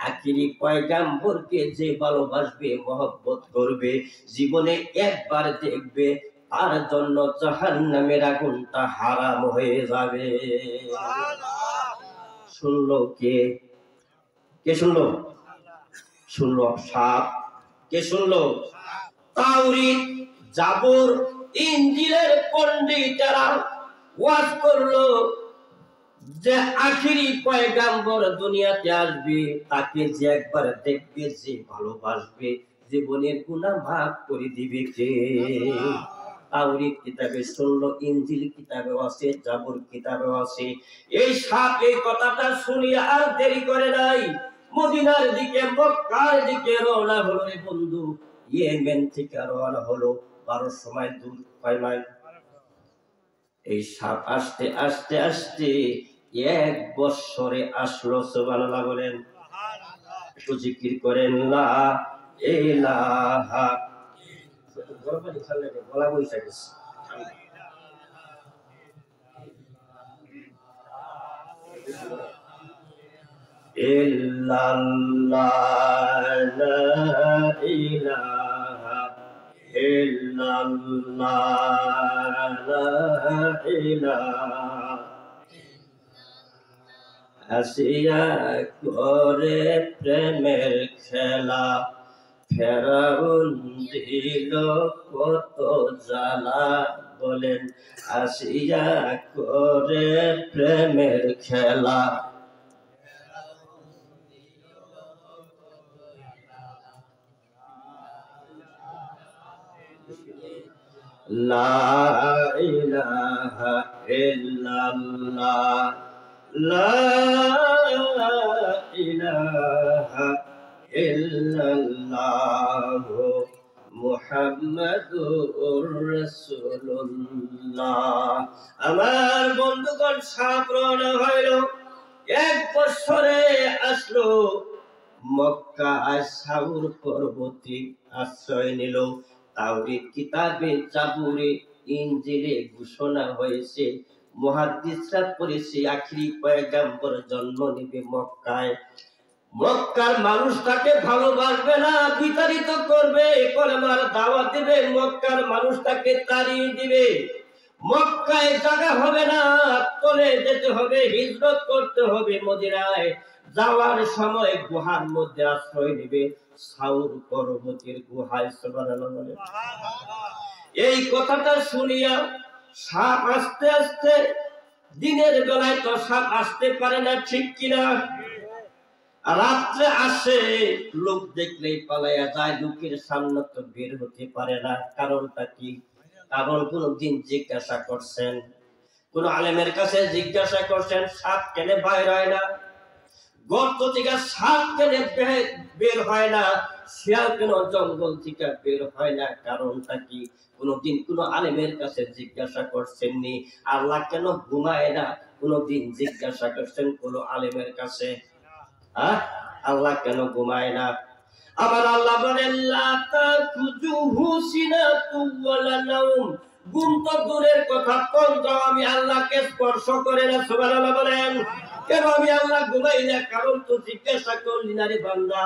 আখিরি পয়গাম্বরকে যে ভালোবাসবে, মহব্বত করবে, জীবনে একবার দেখবে, তার জন্য জাহান্নামের আগুনটা হারাম হয়ে যাবে। শুনলো কে? কে শুনলো? শুনলো সাপ। কে শুনলো? তাওরাত, জাবুর, ইনজিলের পণ্ডিতেরা ওয়াজ করলো যে আখিরি পয়গাম্বর দুনিয়াতে আসবে, তাকে যে একবার দেখবে, যে ভালোবাসবে, জীবনের গুনাহ মাফ করে দিবে কে? তাওরাত কিতাবে শুনলো, ইনজিল কিতাবে আছে, জাবুর কিতাবে আছে। এই সাপ এই কথাটা শুনিয়া আর দেরি করে নাই, মদিনার দিকে, মক্কার দিকে রওনা হলো। রে বন্ধু, ইয়েমেন থেকে রওনা হলো 1200 মাইল দূর। কয় মাইল? এই সাপ আস্তে আস্তে আস্তে 1 বছরে আসলো। সুবহানাল্লাহ বলেন। একটু জিকির করেন, লা ইলাহা। গলা বইসা গেছে। ইল্লাল্লাহ, লা ইলাহা ইল্লাল্লাহ, লা ইলাহা। আসিয়া করে প্রেমের খেলা, ফেরাউন দিল কত জ্বালা। বলেন, আসিয়া করে প্রেমের খেলা, লা ইলাহা ইল্লাল্লাহ, লা ইলাহা ইল্লাল্লাহ, মুহাম্মাদুর রাসূলুল্লাহ। আমার বন্ধুগণ, সাপ রওনা হইল, 1 বছরে আসলো মক্কায়, সাউর পর্বতে আশ্রয় নিল। তাওরাত কিতাবে, জাবুরে, ইনজিলে ঘোষণা হয়েছে, মুহাদ্দিসরা পড়েছে, আখিরি পয়গাম্বর জন্ম নেবে মক্কায়। মক্কার মানুষ তাকে ভালোবাসবে না, বিতাড়িত করবে, কলেমার দাওয়াত দিবে। মক্কার মানুষ তাকে তাড়িয়ে দিবে। মক্কায় জায়গা হবে না, চলে যেতে হবে, হিজরত করতে হবে মদিনায়। যাওয়ার সময় গুহার মধ্যে আশ্রয় নেবে, সাউর পর্বতের গুহায়। সুবহানাল্লাহ বলে। এই কথাটা শুনিয়া সাপ আস্তে আস্তে, দিনের বেলায় তো সাপ আসতে পারে না, ঠিক কিনা? রাত্রে আসে, লোক দেখলেই পালাইয়া যায়, লোকের সামনে তো বের হতে পারে না। কারণটা কি? কারণ কোনদিন জিজ্ঞাসা করছেন, কোন আলেমের কাছে জিজ্ঞাসা করছেন, সাপ কেন বাইর হয় না? গর্ত থেকে সাপ কেন বের হয় না? শিয়াল কেন জঙ্গল থেকে বের হয় না? কারণটা কি? কোনদিন কোন আলেমের কাছে জিজ্ঞাসা করছেননি? আল্লাহ কেন ঘুমায় না? কোনদিন জিজ্ঞাসা করছেন কোন আলেমের কাছে? আল্লাহ কেন ঘুমায় না? আমার আল্লাহ বলেন, লা তাখুযুহু সিনাতুন ওয়ালা নাওম। ঘুম তো দূরের কথা, তন্দ্রাও আমি আল্লাহকে স্পর্শ করে না। সুবহানাল্লাহ বলেন। কেন আমি আল্লাহ ঘুমাই না? কারণ তো জিজ্ঞাসা করলি না রে বান্দা।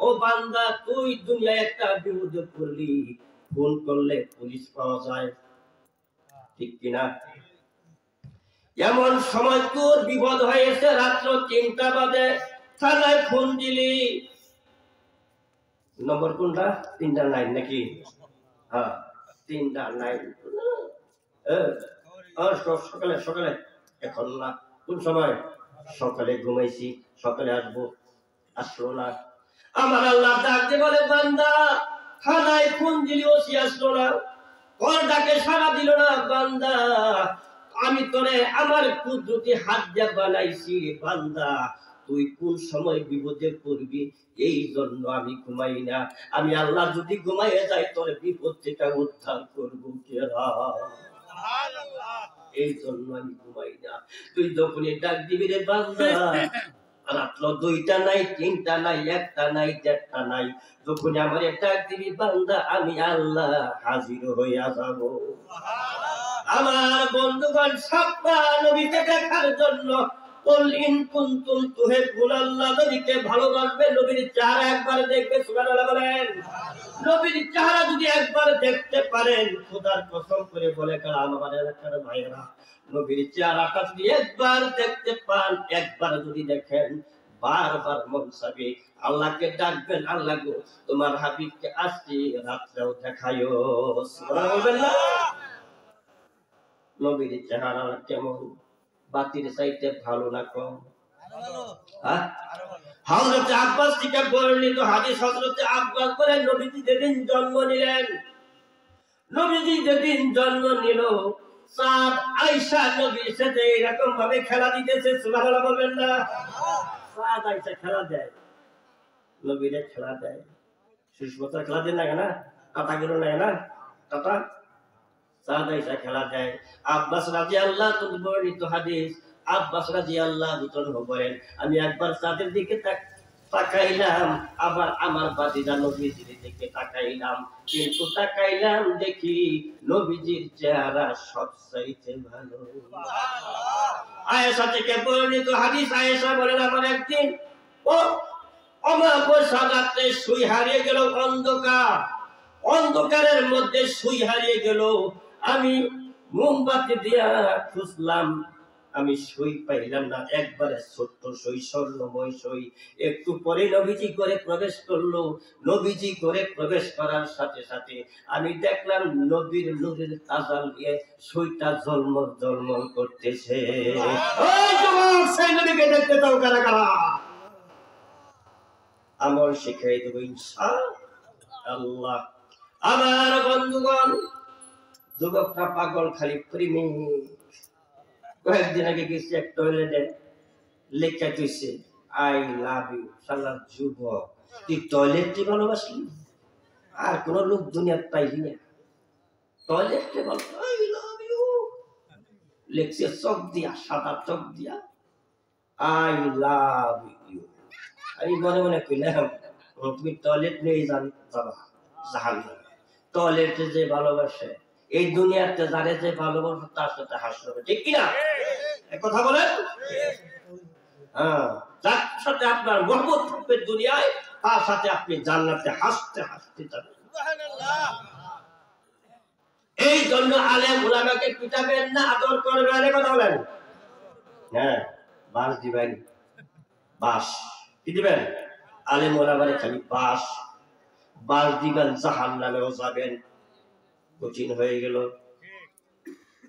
ও বান্দা, তুই দুনিয়ায় একটা বিপদে পড়লি, ফোন করলে পুলিশ পাওয়া যায়, ঠিক কিনা? এমন সময় তোর বিপদ হয়েছে, রাত্র 3টা বাজে, থানায় ফোন দিলি, নম্বর কোনটা? 3টা 9 নাকি? হ্যাঁ, 3টা 9। সকালে সকালে, এখন না। কোন সময়? সকালে ঘুমাইছি, সকালে আসবো, আসলো না। আমার আল্লাহ ডাকতে বলে, বান্দা খানায় কোন দিলিও সে আসলো না, ওর ডাকে সাড়া দিল না। বান্দা আমি তোরে আমার কুদরতি হাত দিয়ে বানাইছি, বান্দা তুই কোন সময় বিপদে পড়বি এই জন্য আমি ঘুমাই না। আমি আল্লাহ যদি ঘুমাইয়ে যাই তোর বিপদ থেকে উদ্ধার করবো কেরা, এই জন্য আমি ঘুমাই না। তুই যখনই ডাক দিবি রে বান্দা, রাত্র 2টা নাই, 3টা নাই, 1টা নাই, 1.5টা নাই, যখন আমার ডাক দিবি বান্দা আমি আল্লাহ হাজির হইয়া যাব। আমার বন্ধুগণ, সাতটা নবীকে দেখার জন্য কুল ইন কুনতুম তুহিব্বুনাল্লাহ, নবীকে ভালোবাসবে, নবীর চেহারা একবার দেখবে, সুবহানাল্লাহ বলেন। নবীর চেহারা যদি একবার দেখতে পারেন, খোদার কসম করে বলে গেলাম আমার এলাকার ভাইরা, নবীর চেহারাটা যদি একবার দেখতে পান, একবার যদি দেখেন, বারবার মন চাবে আল্লাহকে ডাকবেন, আল্লাহ গো তোমার হাবিবকে আজকে রাত্রেও দেখায়ো, সুবহানাল্লাহ বলবেন না? নবীর চেহারা কেমন? বাতির চাইতে ভালো না কম? হযরত আব্বাস থেকে বর্ণিত হাদিস, হযরত আব্বাস বলেন নবীজি যেদিন জন্ম নিলেন, নবীজি যেদিন জন্ম নিল, সাদ আয়েশা নবীর সাথে এরকম ভাবে খেলা দিতেছে, সুবহানাল্লাহ বলবেন না? সাদ আয়েশা খেলা দেয়, নবীরে খেলা দেয়, সুস্মতা খেলা দেন না কেন, টাটা গেল না কেন, টাটা সাদ আয়েশা খেলা দেয়। আব্বাস রাদিয়াল্লাহু আনহু বর্ণিত হাদিস, আব্বাস রাদিয়াল্লাহু আনহু বলেন আমি একবার সাদের দিকে তাকাইলাম, আবার আমার বাতিজা নবীজির দিকে তাকাইলাম, কিন্তু তাকাইলাম দেখি নবীজির চেহারা সবচাইতে ভালো। আয়েশা থেকে বর্ণিত হাদিস, আয়েশা বলেন আমার একদিন অমাবস্যা রাতে সুই হারিয়ে গেল, অন্ধকারের মধ্যে সুই হারিয়ে গেল, আমি মোমবাতি দিয়া খুঁজলাম, আমি সই পাইলাম না, একবারে ছোট্ট সই, স্বর্ণময় সই। একটু পরে নবীজি করে প্রবেশ করলো, নবীজি করে প্রবেশ করার সাথে সাথে আমি দেখলাম নবীর নূরের তাজাল দিয়ে সইটা ঝলমল ঝলমল করতেছে। ওই যুবক, সেই নবীকে দেখতে চাও কারা কারা? আমল শিখাই দেব ইনশাআল্লাহ। আমার বন্ধুগণ, যুবকটা পাগল, খালি প্রেমে। কয়েকদিন আগে গেছি এক টয়লেটে, লেখা দিয়েছে আই লাভ ইউ। শালা যুবক, তুই টয়লেটকে ভালোবাসলি? আর কোন লোক দুনিয়ার পাইলি না, টয়লেটকে বল আই লাভ ইউ, লেখছে চক দিয়া, সাদা চক দিয়া আই লাভ ইউ। আমি মনে মনে কইলাম তুমি টয়লেট নিয়ে যাবা জাহান্নামে। টয়লেটে যে ভালোবাসে, এই দুনিয়াতে যারে যে ভালোবাসে তার সাথে হাসবে, ঠিক কিনা? কথা বলেন। হ্যাঁ, যার সাথে আপনার মহব্বত থাকবে দুনিয়ায়, তার সাথে আপনি জান্নাতে হাসতে হাসতে যাবেন। এই জন্য আলেম উলামাকে পিটাবেন না, আদর করবেন, কথা বলেন। হ্যাঁ, বাস দিবেন, বাস কি দিবেন? আলেম ওলামারে খালি বাস দিবেন, জাহান্নামেও যাবেন। কঠিন হয়ে গেল,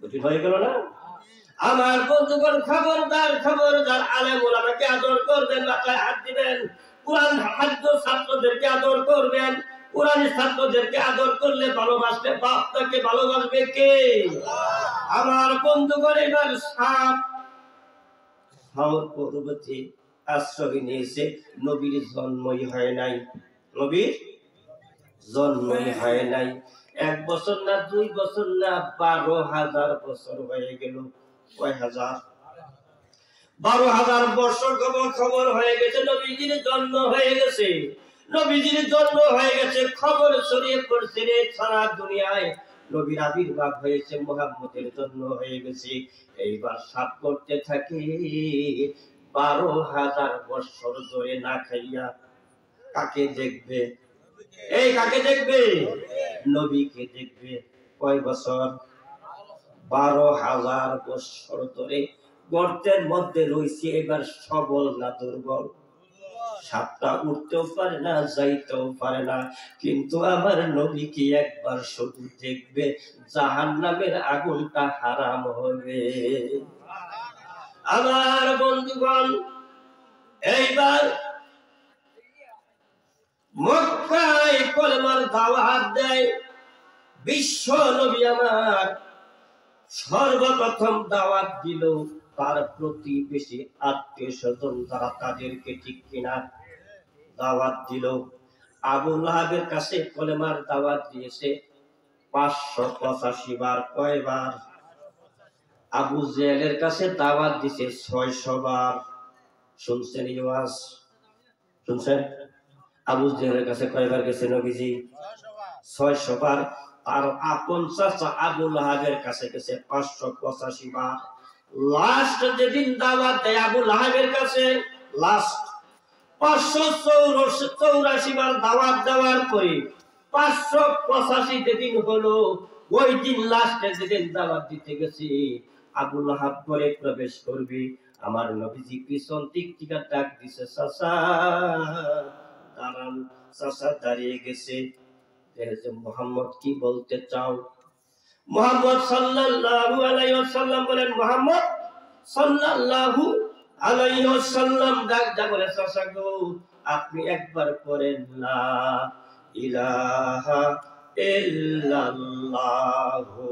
কঠিন হয়ে গেল না? আমার বন্ধুগণ, খবরদার খবরদার, আলেম ওলামাকে আদর করবেন, মাথায় হাত দিবেন। কোরআন হাফেজ ছাত্রদেরকে আদর করবেন, কোরআনী ছাত্রদেরকে আদর করলে ভালোবাসলে বাপটাকে ভালোবাসবে কে? আমার বন্ধুগণ, এবার সাউর পর্বতে আশ্রয় নিয়েছে, নবীর জন্মই হয় নাই, নবীর জন্মই হয় নাই। 1 বছর না 2 বছর না 12,000 বছর হয়ে গেল। কয় হাজার? 12,000 বছর খবর হয়ে গেছে, নবীজির জন্ম হয়ে গেছে, নবীজির জন্ম হয়ে গেছে, খবর ছড়িয়ে পড়ছে রে সারা দুনিয়ায়, নবীর আবির্ভাব হয়েছে, মুহাম্মদের জন্ম হয়ে গেছে। এইবার সাপ করতে থাকে 12,000 বছর ধরে না খাইয়া কাকে দেখবে? এই কাকে দেখবে? নবীকে দেখবে। কয় বছর? 12,000 বছর ধরে গর্তের মধ্যে রয়েছে। এবার সবল না দুর্বল? সাপটা উঠতেও পারে না, যাইতেও পারে না, কিন্তু আমার নবীকে একবার শুধু দেখবে, জাহান্নামের আগুনটা হারাম হবে। আমার বন্ধুগণ, এইবার মক্কায় কলেমার দাওয়াত দেয়। বিশ্ব নবী আমার সর্বপ্রথম দাওয়াত দিল তার প্রতিবেশী আত্মীয় স্বজন যারা, তাদেরকে, ঠিক কিনা? দাওয়াত দিল। আবু লাহাবের কাছে কলেমার দাওয়াত দিয়েছে 585 বার। কয়বার? আবু জেহেলের কাছে দাওয়াত দিছে 600 বার। শুনছেন ইওয়াজ? শুনছেন? আবু জেহেলের কাছে কয়বার গেছে নবীজি? 600 বার। আর আপন চাচা আবু লাহাবের কাছে গেছে 585 বার। লাস্ট যেদিন দাওয়াত দেয় আবু লাহাবের কাছে, লাস্ট 584 বার দাওয়াত দেওয়ার পরে 585 যেদিন হলো, ওই দিন লাস্টে যেদিন দাওয়াত দিতে গেছি, আবু লাহাব পরে প্রবেশ করবে, আমার নবীজি পিছন দিক থেকে ডাক দিছে, চাচা দাঁড়ান। চাচা দাঁড়িয়ে গেছে। মুহাম্মদ কি বলতে চাও? মুহাম্মদ সাল্লাল্লাহু আলাইহি ওয়াসাল্লাম বলেন, মুহাম্মদ সাল্লাল্লাহু আলাইহি ওয়াসাল্লাম ডাক দা বলে, চাচা গো আপনি একবার পড়েন লা ইলাহা ইল্লাল্লাহু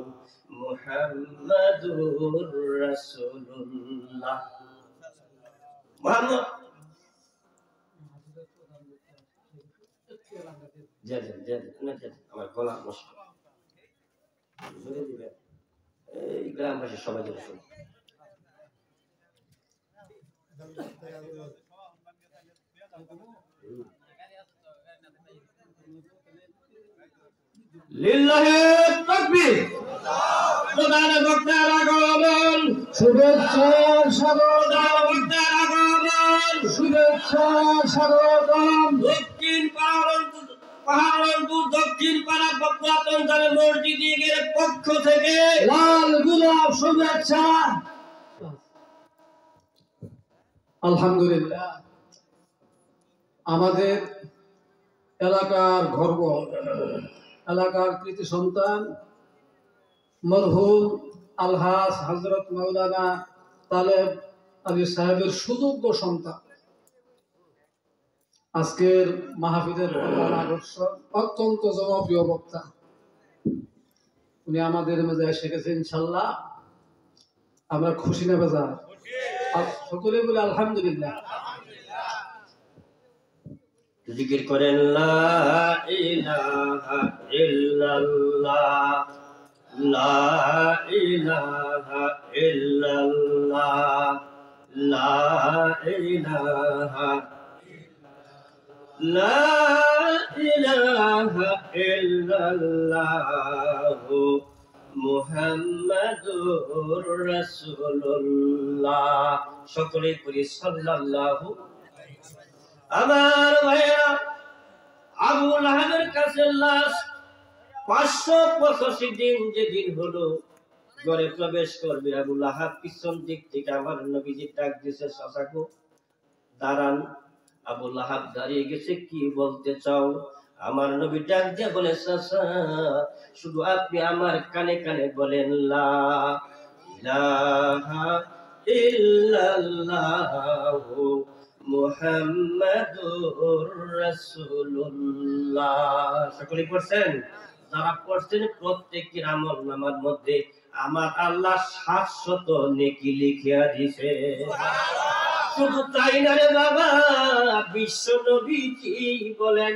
মুহাম্মাদুর রাসূলুল্লাহ। মুহাম্মদ আমার গলা নষ্ট, এই গ্রামবাসী সবাই যেন শুনে। লিল্লাহি তাকবীর। প্রধান বক্তার আগমন, শুভেচ্ছা স্বাগতম। বক্তার আগমন, শুভেচ্ছা স্বাগতম। দক্ষিণ পাহাড়পুর দক্ষিণ পাড়া পুরাতন জামে মসজিদের পক্ষ থেকে লাল গোলাপ শুভেচ্ছা। আলহামদুলিল্লাহ, আমাদের এলাকার গর্ব, এলাকার কৃতি সন্তান মরহুম আলহাজ হযরত মাওলানা তালেব আলী সাহেবের সুযোগ্য সন্তান, আজকের মাহফিলের প্রধান আকর্ষণ, অত্যন্ত জনপ্রিয় বক্তা। উনি আমাদের মেজে এসে গেছে, ইনশাল্লাহ আমরা খুশি না বেজার? সকলে বলে আলহামদুলিল্লাহ। জিকির করেন লা ইলাহা ইল্লাল্লাহ, লা ইলাহা ইল্লাল্লাহ, লা ইলাহা, লা ইলাহা ইল্লাল্লাহ মুহাম্মাদুর রাসূলুল্লাহ। সকলে করি সাল্লাল্লাহু। আমার ভাইয়া, আবু লাহাবের কাছে লাশ 585 দিন যেদিন হলো, ঘরে প্রবেশ করবে আবু লাহাব পিছন দিক থেকে আমার নবীজি ডাক দিয়েছে, চাচা গো দাঁড়ান। আবু লাহাব দাঁড়িয়ে গেছে, কি বলতে চাও? আমার নবী ডাক দিয়ে বলে, চাচা শুধু আপনি আমার কানে কানে বলেন লা ইলাহা ইল্লাল্লাহু মুহাম্মাদুর রাসূলুল্লাহ। সকলে পড়ছেন? যারা পড়ছেন প্রত্যেকের আমলনামার মধ্যে আমার আল্লাহ 700 নেকি লিখিয়া দিছে। শুধু তাই না রে বাবা, বিশ্ব নবীজি বলেন,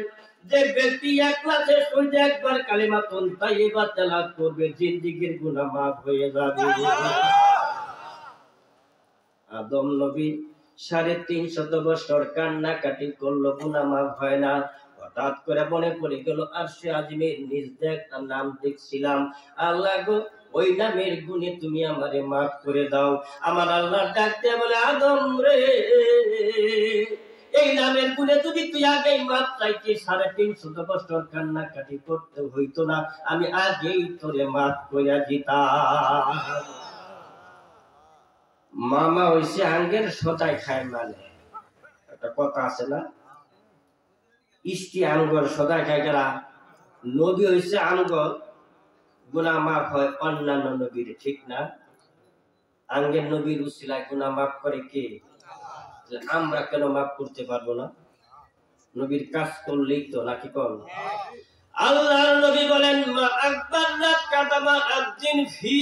যে ব্যক্তি একলাসে সহিত একবার কালিমাতুন তাইয়্যিবা তেলাওয়াত করবে, জিন্দেগীর গুনাহ মাফ হয়ে যাবে। আদম নবী 350 বছর কান্নাকাটি করলো, গুনাহ মাফ হয় না। হঠাৎ করে মনে পড়ে গেল আরশে আজিমের নিজ একটা নাম দেখছিলাম, আল্লাহ গো ওই নামের গুণে তুমি আমারে মাফ করে দাও। আমার আল্লাহ ডাক দিয়ে বলে, আদম রে, এই নামের গুণে যদি তুই আগেই মাফ চাইতে 350 বছর কান্নাকাটি করতে হইতো না, আমি আগেই তোরে মাফ করে দিতাম। মামা হইছে আঙ্গের সদাই খায়, মানে একটা কথা আছে না, ইষ্টি আঙ্গর সদাই খায় যারা। নবী হইছে আঙ্গর, গুনাহ মাফ হয় অন্যান্য নবীর, ঠিক না? আঙ্গের নবীর উসিলায় গুনাহ মাফ করে কে? আমরা কেন মাফ করতে পারবো না? নবীর কাজ করলেই তো নাকি কোন আল্লাহর নবী বলেন মা আকবারাত কাতামা আবদিন ফি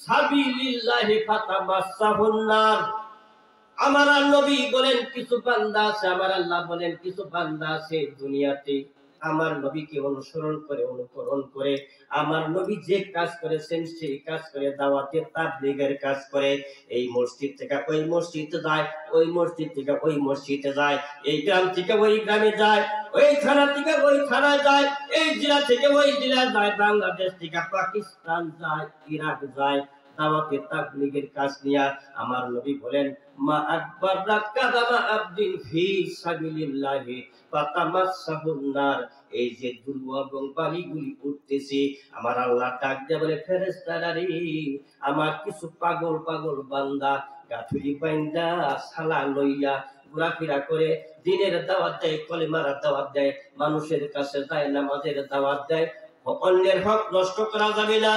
সাবিলিল্লাহি ফাতামাসসাহুন নার। আমার নবী বলেন কিছু বান্দা আছে, আমার আল্লাহ বলেন কিছু বান্দা আছে দুনিয়াতে আমার নবীকে অনুসরণ করে অনুকরণ করে আমার নবী যে কাজ করেছেন সেই কাজ করে, দাওয়াতে তাবলীগের কাজ করে, এই মসজিদ থেকে ওই মসজিদে যায়, ওই মসজিদ থেকে ওই মসজিদে যায়, এই গ্রাম থেকে ওই গ্রামে যায়, ওই থানা থেকে ওই থানায় যায়, এই জেলা থেকে ওই জেলায় যায়, বাংলাদেশ থেকে পাকিস্তান যায়, ইরাক যায়, দাওয়াতে তাবলীগের কাজ নিয়ে আমার নবী বলেন মা আকবারা কাদামা আবদিন ফি সাবিলিল্লাহি ফাতামাসসাহুন নার। এই যে দুর্বা এবং বালিগুলি উঠতেছে আমার আল্লাহ ডাক দিয়ে বলে ফেরেশতারা রে, আমার কিছু পাগল পাগল বান্দা গাঠুরি বাইন্দা সালা লইয়া ঘোরাফেরা করে, দিনের দাওয়াত দেয়, কলেমার দাওয়াত দেয়, মানুষের কাছে যায়, নামাজের দাওয়াত দেয়, অন্যের হক নষ্ট করা যাবে না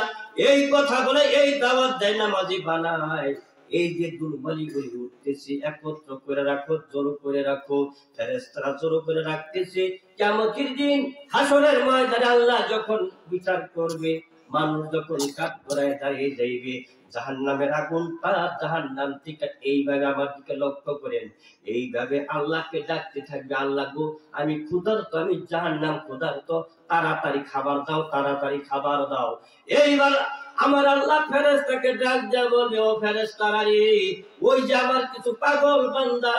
এই কথা বলে এই দাওয়াত দেয়, নামাজি বানায়। এই যে দুর্বলীগুলি উঠতেছে একত্র করে রাখো, জড়ো করে রাখো, ফেরেশতারা জড়ো করে রাখতেছে। কিয়ামতের দিন হাসরের ময়দানে আল্লাহ যখন বিচার করবে, মানুষ যখন কাঠগড়ায় দাঁড়িয়ে যাইবে, জাহান্নামের আগুনটা জাহান্নাম থেকে এইভাবে আমার দিকে লক্ষ্য করেন, এইভাবে আল্লাহকে ডাকতে থাকবে, আল্লাহ গো আমি ক্ষুধার্ত, আমি জাহান্নাম ক্ষুধার্ত, তাড়াতাড়ি খাবার দাও, তাড়াতাড়ি খাবার দাও। এইবার আমার আল্লাহ ফেরেশতাকে ডাক দেয়া বলবে ও ফেরেশতারা রে, ওই যে আমার কিছু পাগল বান্দা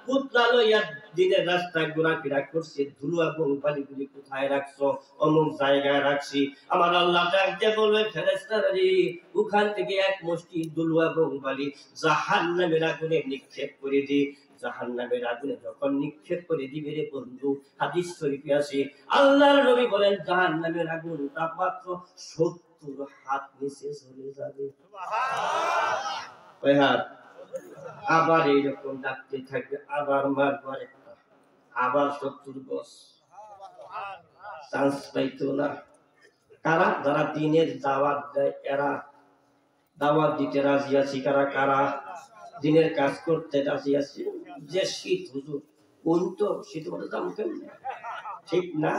পুতলা লইয়া দিনের রাস্তায় ঘোরাফেরা করছে, ধুলো এবং বালিগুলি কোথায় রাখছো? অমুক জায়গায় রাখছি। আমার আল্লাহ ডাক দিয়ে বলবে ফেরেশতারা রে, ওখান থেকে এক মুষ্টি ধুলো এবং বালি জাহান্নামের আগুনে নিক্ষেপ করে দি। জাহান্নামের আগুনে যখন নিক্ষেপ করে দিবে রে বন্ধু, হাদিস শরীফে আছে আল্লাহর নবী বলেন জাহান্নামের আগুনটা মাত্র 70 হাত নিচে চলে যাবে। ওই হাত আবার এইরকম ডাকতে থাকবে, আবার মারবার একটা, আবার 70 গজ, চান্স পাইতো না। কারা? যারা দিনের দাওয়াত দেয়, এরা দাওয়াত দিতে রাজি আছি। কারা? কারা দিনের কাজ করতে রাজি আছে। যে শীত হুজুর, কোন তো শীত বলে দাম কেমন, ঠিক না?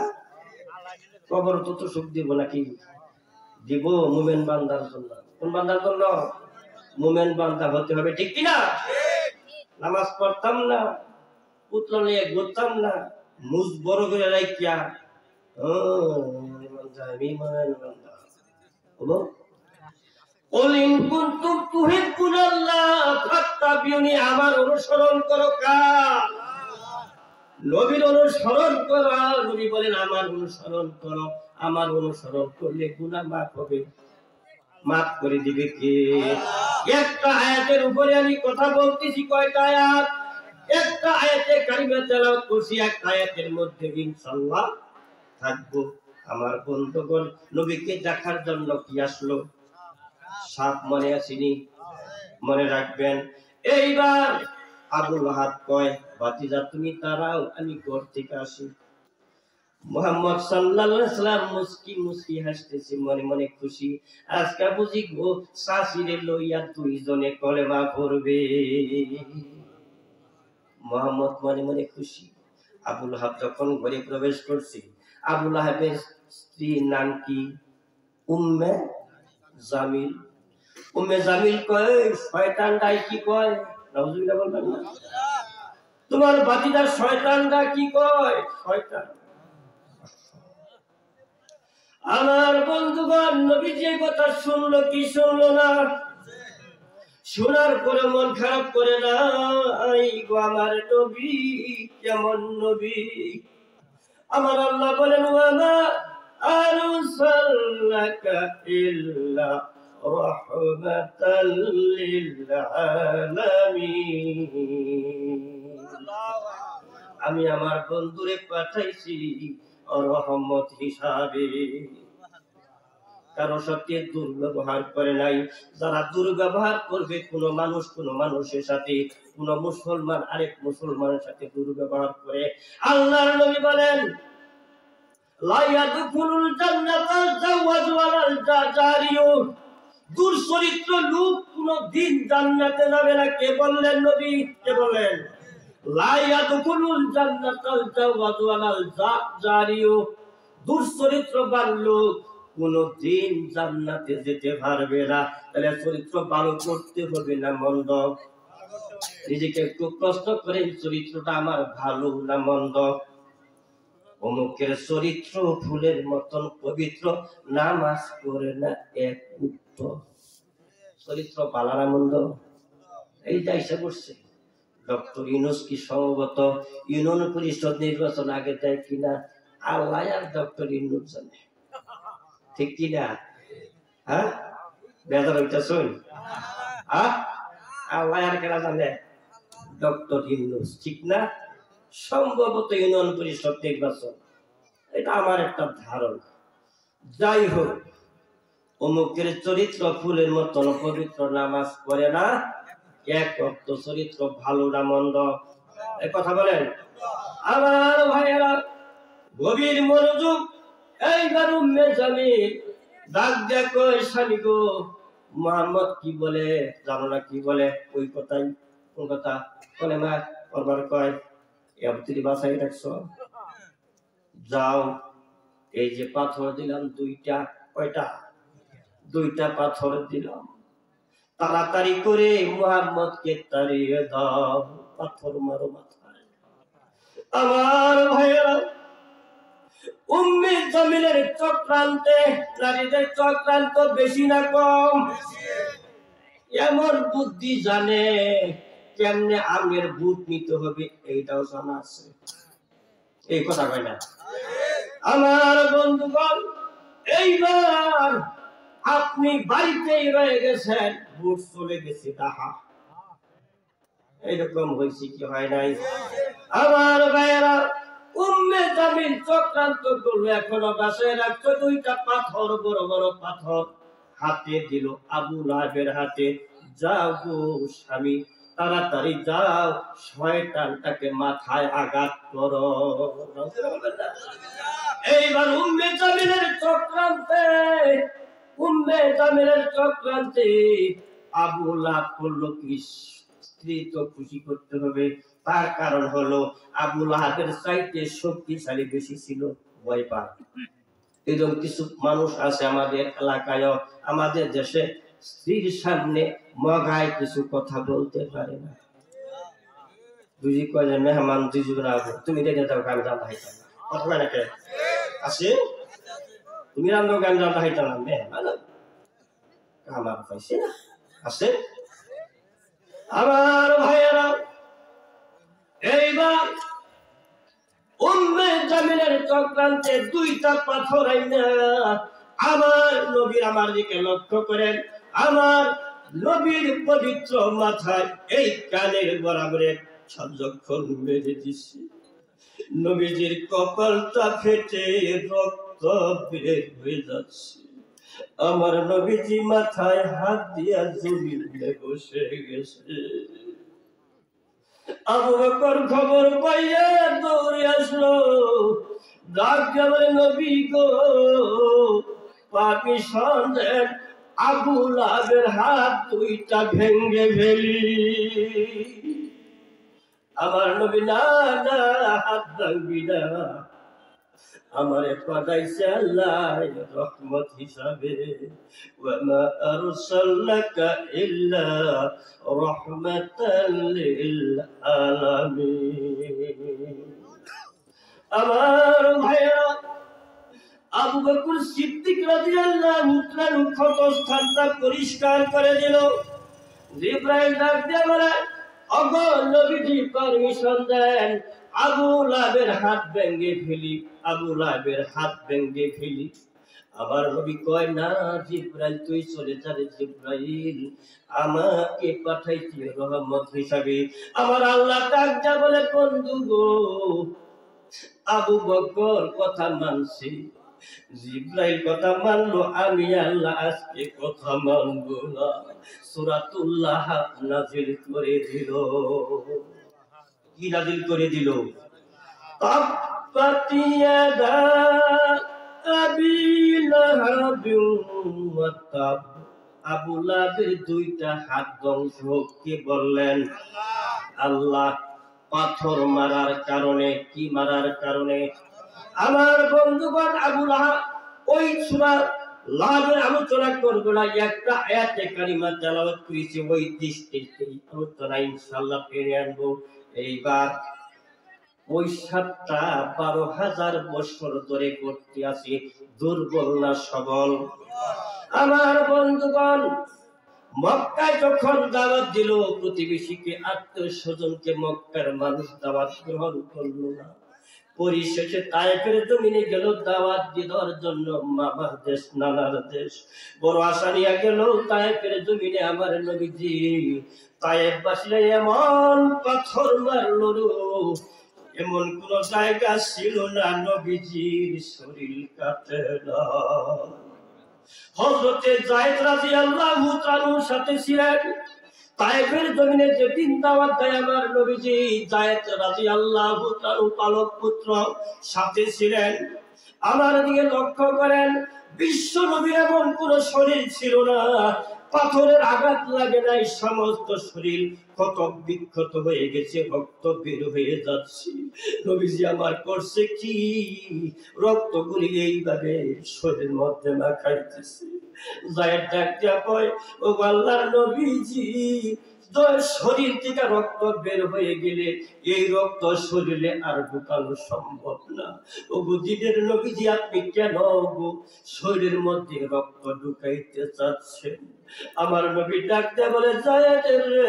কবর তো সুখ দিব নাকি? দিব মুমেন বান্দার জন্য। কোন বান্দার জন্য? মুমেন বান্দা হতে হবে, ঠিক কিনা? নামাজ পড়তাম না, পুতলা নিয়ে ঘুরতাম না, মুজ বড় করে রাখিয়া আমি মুমেন বান্দা হবো। আমার অনুসরণ করো, কার? নবীর অনুসরণ করো। নবী বলেন আমার অনুসরণ করো, আমার অনুসরণ করলে গুনাহ মাফ হবে। মাফ করে দিবে কে? একটা আয়াতের উপরে আমি কথা বলতেছি, কয়টা আয়াত? একটা আয়াতে কারিমা তেলাওয়াত করছি, একটা আয়াতের মধ্যে ইনশাআল্লাহ থাকবো। আমার বন্ধুগণ, নবীকে দেখার জন্য কি আসলো? সাপ মনে আসেনি? মনে রাখবেন। এইবার আবু লাহাব কয় ভাতিজা তুমি দাঁড়াও, আমি ঘর থেকে আসি। মুহাম্মদ সাল্লাল্লাহু আলাইহি সাল্লাম মুস্কি মুস্কি হাসতেছে, মনে মনে খুশি, আজকে বুঝি গো শাশিরে লইয়া দুইজনে কলেমা পড়বে। মুহাম্মদ মনে মনে খুশি। আবু লাহাব যখন ঘরে প্রবেশ করছে, আবু লাহাবের স্ত্রীর নাম কি? উম্মে জামিল। উম্মে জামিল কয় শয়তানটাই কি কয়? নাউজুবিল্লাহ বলবেন না? তোমার ভাতিজার শয়তানটা কি কয়? শয়তান। আমার বন্ধুগণ, নবী যে কথা শুনলো কি শুনলো না? শোনার পরে মন খারাপ করে নাই গো, আমার নবী কেমন নবী? আমার আল্লাহ বলেন ওয়ামা আরসালনাকা ইল্লা রাহমাতাল লিল আলামিন। আমি আমার বন্ধুরে পাঠাইছি রহমত হিসাবে। কারো সাথে দুর্ব্যবহার করে নাই। যারা দুর্ব্যবহার করবে কোন মানুষ কোন মানুষের সাথে, কোন মুসলমান আরেক মুসলমানের সাথে দুর্ব্যবহার করে, আল্লাহর নবী বলেন লা ইয়াদখুলুল জান্নাতাল জাওয়াজ ওয়ালাল জারিয়ু। দুর্চরিত্র লোক কোনদিন জান্নাতে যাবে না। কে বললেন? নবী। কে বলেন? লা ইয়াদখুলুল জান্নাতাল জাওয়াদু ওয়ালাল জারিয়ু, দুশ্চরিত্রবান লোক কোনদিন জান্নাতে যেতে পারবে না। তাহলে চরিত্র ভালো করতে হবে না মন্দ? নিজেকে একটু প্রশ্ন করেন, চরিত্রটা আমার ভালো না মন্দ? অমুকের চরিত্র ফুলের মতন পবিত্র, নামাজ পড়ে না এক উত্তর। চরিত্র ভালো না মন্দ? এইটা এসে করছে ডক্টর ইউনূস কি সম্ভবত ইউনিয়ন পরিষদ নির্বাচন আগে দেয় কিনা আল্লাহ আর ডক্টর ইউনূস জানে, ঠিক কিনা? হ্যাঁ, বেজার হইতেছেন? হ্যাঁ, আল্লাহ আর কেনা জানে? ডক্টর ইউনূস, ঠিক না? সম্ভবত ইউনিয়ন পরিষদ নির্বাচন, এটা আমার একটা ধারণা। যাই হোক, অমুকের চরিত্র ফুলের মতন পবিত্র, নামাজ পড়ে না এক ওয়াক্ত, চরিত্র ভালো না মন্দ? এই কথা বলেন আমার ভাইয়েরা, গভীর মনোযোগ। এইবার উম্মে জামিল ডাক দেয়া কই, স্বামী গো, মুহাম্মদ কি বলে জানো না? কি বলে? ওই কথাই। কোন কথা বলে? মা বারবার কয়, এমতি বাসায় রাখছো, যাও এই যে পাথর দিলাম দুইটা, কয়টা? দুইটা পাথর দিলাম, তাড়াতাড়ি করে মুহাম্মদকে তাড়িয়ে দাও, পাথর মারো মাথায়। আমার ভাইয়েরা, উম্মে জামিলের চক্রান্তে নারীদের চক্রান্ত বেশি না কম? এমন বুদ্ধি জানে, কেমনে আমের বুট নিতে হবে এইটাও জানা আছে। এই কথা কয় না আমার বন্ধুগণ? এইবার আপনি বাড়িতেই রয়ে গেছেন, বুট চলে গেছে তাহা। এইরকম হয়েছে কি হয় নাই? আমার ভাইয়েরা, উম্মে জামিল চক্রান্ত করলো, এখনো বাসায় রাখতো দুইটা পাথর, বড় বড় পাথর হাতে দিল আবু লাহাবের হাতে। যাও গো স্বামী, তাড়াতাড়ি যাও, শয়তানটাকে মাথায় আঘাত করো। এইবার উম্মে জামিলের চক্রান্তে আবু লাহাব করলো কি, স্ত্রী তো খুশি করতে হবে। তার কারণ হলো আবু লাহাবের চাইতে শক্তিশালী বেশি ছিল, ভয় পায়। এরকম কিছু মানুষ আছে আমাদের এলাকায়, আমাদের দেশে, স্ত্রীর সামনে মগায় কিছু কথা বলতে পারে না। বুঝি কয় যে মেহমান দুজনা, তুমি রেখে দাও, গান জানতে হাইতাম না, কথা হয় নাকি? আছে, তুমি রান্না গান জানতে হাইতাম না, মেহমান আমার পাইছে না, আছে। আমার ভাইয়েরা, এইবার উম্মে জামিলের চক্রান্তে দুইটা পাথর আইনা আমার নবী আমার দিকে লক্ষ্য করেন, আমার নবীর পবিত্র মাথায় এই কানের বরাবরে যখন মেরে দিছি, নবীজির কপালটা ফেটে রক্ত বের হয়ে যাচ্ছে। আমার নবীজি মাথায় হাত দিয়া জমিনে বসে গেছে। আবু বকর খবর পাইয়া দৌড়ে আসলো, ডাক দেওয়ার, নবী গো, পারমিশন দেন, আবু লাহাবের হাত দুইটা ভেঙ্গে ফেলি। আমার নবী, না না, হাত ভাঙবি না, আমারে পাঠাইছে আল্লাহ রহমত হিসাবে। ওয়া মা আরসালনাকা ইল্লা রাহমাতাল লিল আলামিন। আমার ভাইরা, আবু বকর সিদ্দিক রাদিয়াল্লাহু তাআলা ক্ষতস্থানটা পরিষ্কার করে দিল। জিবরাইল ডাক দিয়ে বলে, ওগো নবীজি, পারমিশন দেন, আবু লাহাবের হাত ভেঙে ফেলি, আবু লাহাবের হাত ভেঙে ফেলি। আবার নবী কয়, না জিবরাইল, তুই চলে যা রে জিবরাইল, আমাকে পাঠাইছি রহমত হিসাবে। আমার আল্লাহ ডাক দিয়া বলে, বন্ধু গো, আবু বকর কথা মানছে, জিবরাইল কথা মানলো, আমি আল্লাহ আজকে কথা মানবো না। সূরাতুল লাহাব নাযিল করে দিল। কি নাযিল করে দিল? তাব্বাত ইয়াদা আবি লাহাবিন ওয়া তাব। আবু লাহাবের দুইটা হাত ধ্বংস হোক। কে বললেন? আল্লাহ। পাথর মারার কারণে, কি মারার কারণে? আমার বন্ধুগণ, আবু লাহাব ওই সূরা লাহাবের আলোচনা করব না, একটা আয়াতে কারিমা তেলাওয়াত করেছি, ওই দৃষ্টিতে আলোচনা ইনশাআল্লাহ পেরে আনবো। এইবার ওই 12,000 বছর ধরে করতে আছে, দুর্বল না সবল? আমার বন্ধুগণ, মক্কায় যখন দাওয়াত দিল প্রতিবেশীকে, আত্মীয় স্বজনকে, মক্কার মানুষ দাওয়াত গ্রহণ করলো না। পরিশেষে তায়েফের জমিনে গেল দাওয়াত দেওয়ার জন্য। মামার দেশ, নানার দেশ, বড় আশা নিয়ে গেল তায়েফের জমিনে আমার নবীজি। তায়েফবাসীরা এমন পাথর মারলো, এমন কোন জায়গা ছিল না নবীজির শরীর কাটে না। হযরতে যায়েদ রাদিয়াল্লাহু তাআলার সাথে ছিলেন তায়েফের জমিনে, যেদিন দাওয়াত দেয় আমার নবীজি, যায়েদ রাদিয়াল্লাহু তাআলা পালক পুত্র সাথে ছিলেন। আমার দিকে লক্ষ্য করেন, বিশ্ব নবীর এমন কোন শরীর ছিল না পাথরের আঘাত লাগে নাই, সমস্ত শরীর ক্ষত বিক্ষত হয়ে গেছে, রক্ত বের হয়ে যাচ্ছে। নবীজি আমার করছে কি, রক্তগুলি এইভাবে শরীরের মধ্যে মাখাইতেছে। যায়েদ ডাক দিয়া কয়, ও আল্লাহর নবীজি, শরীর থেকে রক্ত বের হয়ে গেলে এই রক্ত শরীরে আর ঢুকানো সম্ভব না। ও দিনের নবীজি, আপনি কেন শরীরের মধ্যে রক্ত ঢুকাইতে চাচ্ছেন? আমার নবী ডাক দিয়ে বলে, যায়েদ রে,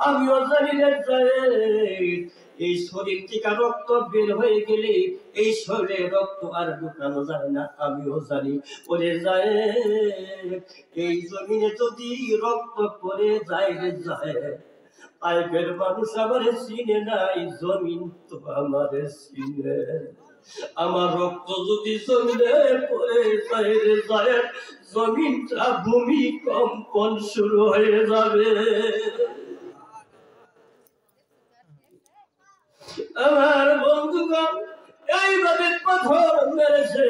আমিও জানি রে যায়েদ, এই শরীর থেকে রক্ত বের হয়ে গেলে এই শরীরে রক্ত আর ঢুকানো যায় না, আমিও জানি। ওরে যায়েদ, এই জমিনে যদি রক্ত পড়ে যায় রে যায়েদ, তায়েফের মানুষ আমারে চিনে নাই, জমিন তো আমারে চিনে। আমার রক্ত যদি জমিনে পড়ে যায় রে যায়েদ, জমিনটা ভূমিকম্পন শুরু হয়ে যাবে। আমার বন্ধুগণ, এইভাবে পাথর মেরেছে।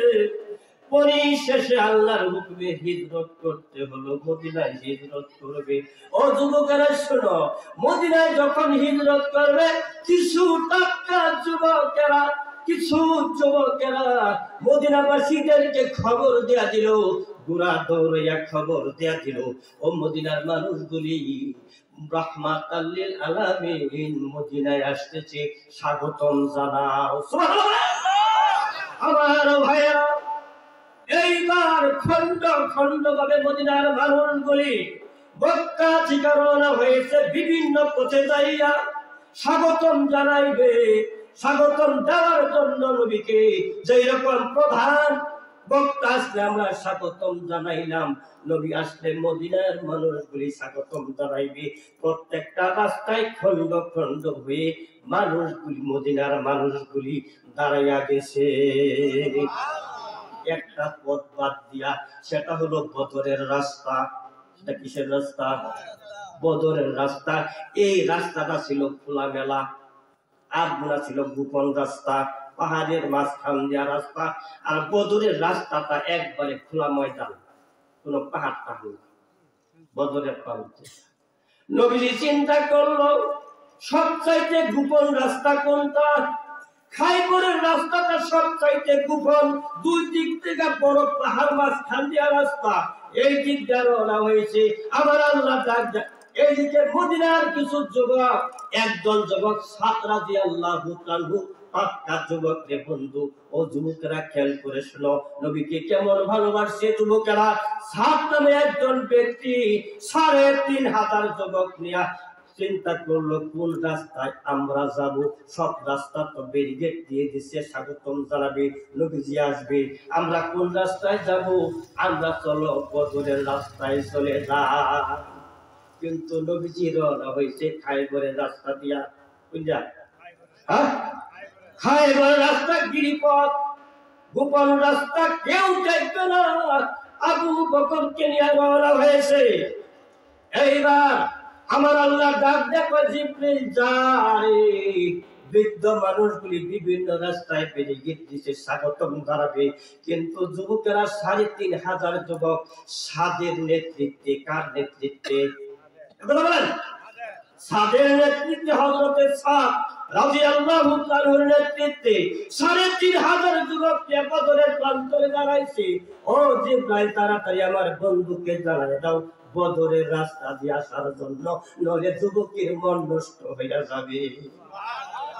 পরিশেষে আল্লাহর হুকুমে হিজরত করতে হলো, মদিনায় হিজরত করবে। ও যুবকেরা শোনো, মদিনায় যখন হিজরত করবে, কিছু যুবকেরা মদিনাবাসীদেরকে খবর দেয়া দিল, ঘোড়া দৌড়াইয়া খবর দেয়া দিল, ও মদিনার মানুষগুলি রাহমাতাল লিল আলামিন মদিনায় আসতেছে, স্বাগতম জানাও। আমার ভাইরা, এইবার খন্ড খন্ড ভাবে মদিনার মানুষগুলি মক্কা থেকে রওনা হয়েছে, বিভিন্ন পথে যাইয়া স্বাগতম জানাইবে। স্বাগতম দেওয়ার জন্য নবীকে যেই রকম প্রধান বক্তা আসলে আমরা স্বাগতম জানাইলাম, নবী আসলে মদিনার মানুষগুলি স্বাগতম জানাইবে। প্রত্যেকটা রাস্তায় খন্ড খন্ড হয়ে মানুষগুলি, মদিনার মানুষগুলি দাঁড়াইয়া গেছে। একটা পথ বাদ দিয়া, সেটা হলো বদরের রাস্তা। সেটা কিসের রাস্তা? বদরের রাস্তা। এই রাস্তাটা ছিল খোলামেলা, আর গুলা ছিল গোপন রাস্তা, পাহাড়ের মাঝখান দিয়া রাস্তা। আর বদরের রাস্তাটা একবারে খোলা ময়দান, কোন পাহাড় টাহাড় না, বদরের প্রান্তে। নবীজি চিন্তা করলো, সবচাইতে গোপন রাস্তা কোনটা? খাইবরের রাস্তাটা সবচাইতে গোপন, দুই দিক থেকে বড় পাহাড়, মাঝখান দিয়া রাস্তা। এই দিক দিয়ে রওনা হয়েছে। আমার আল্লাহ ডাক, এইদিকে মদিনার কিছু যুবক, একজন যুবক সাদ রাদিয়াল্লাহু তাআলা, পাক্কা যুবক রে বন্ধু। ও যুবকেরা খেয়াল করে শোনো, নবীকে কেমন ভালোবাসছে যুবকেরা। সাদ নামে একজন ব্যক্তি ৩৫০০ যুবক নিয়ে চিন্তা করলো, কোন রাস্তায় আমরা যাব। সব রাস্তা তো ব্যারিকেড দিয়ে দিচ্ছে, স্বাগতম জানাবে, নবীজি আসবে। আমরা কোন রাস্তায় যাব? আমরা চলো বদরের রাস্তায় চলে যা। কিন্তু নবীজি রওনা হয়েছে খাইবরের রাস্তা দিয়া। বুঝলা? হ্যাঁ, খাইবরের রাস্তা গিরিপথ, গোপন রাস্তা, কেউ দেখবে না। আবু বকরকে নিয়ে রওনা হয়েছে। এইবার আমার আল্লাহ ডাক দেখো, জিবরিল যায়। বৃদ্ধ মানুষগুলি বিভিন্ন রাস্তায় ব্যারিকেড দিচ্ছে, স্বাগতম জানাবে। কিন্তু যুবকেরা ৩৫০০ যুবক সাদের নেতৃত্বে, কার নেতৃত্বে? বলেন, সাদের নেতৃত্বে হযরতে সাদ রাদিয়াল্লাহু তাআলার নেতৃত্বে ৩,৫০০ যুবককে বদরের প্রান্তরে দাঁড়াইছে। ও জিবরাইল, তাড়াতাড়ি আমার বন্ধুকে জানায় দাও বদরের রাস্তা দিয়ে আসার জন্য, নইলে যুবকের মন নষ্ট হয়ে যাবে।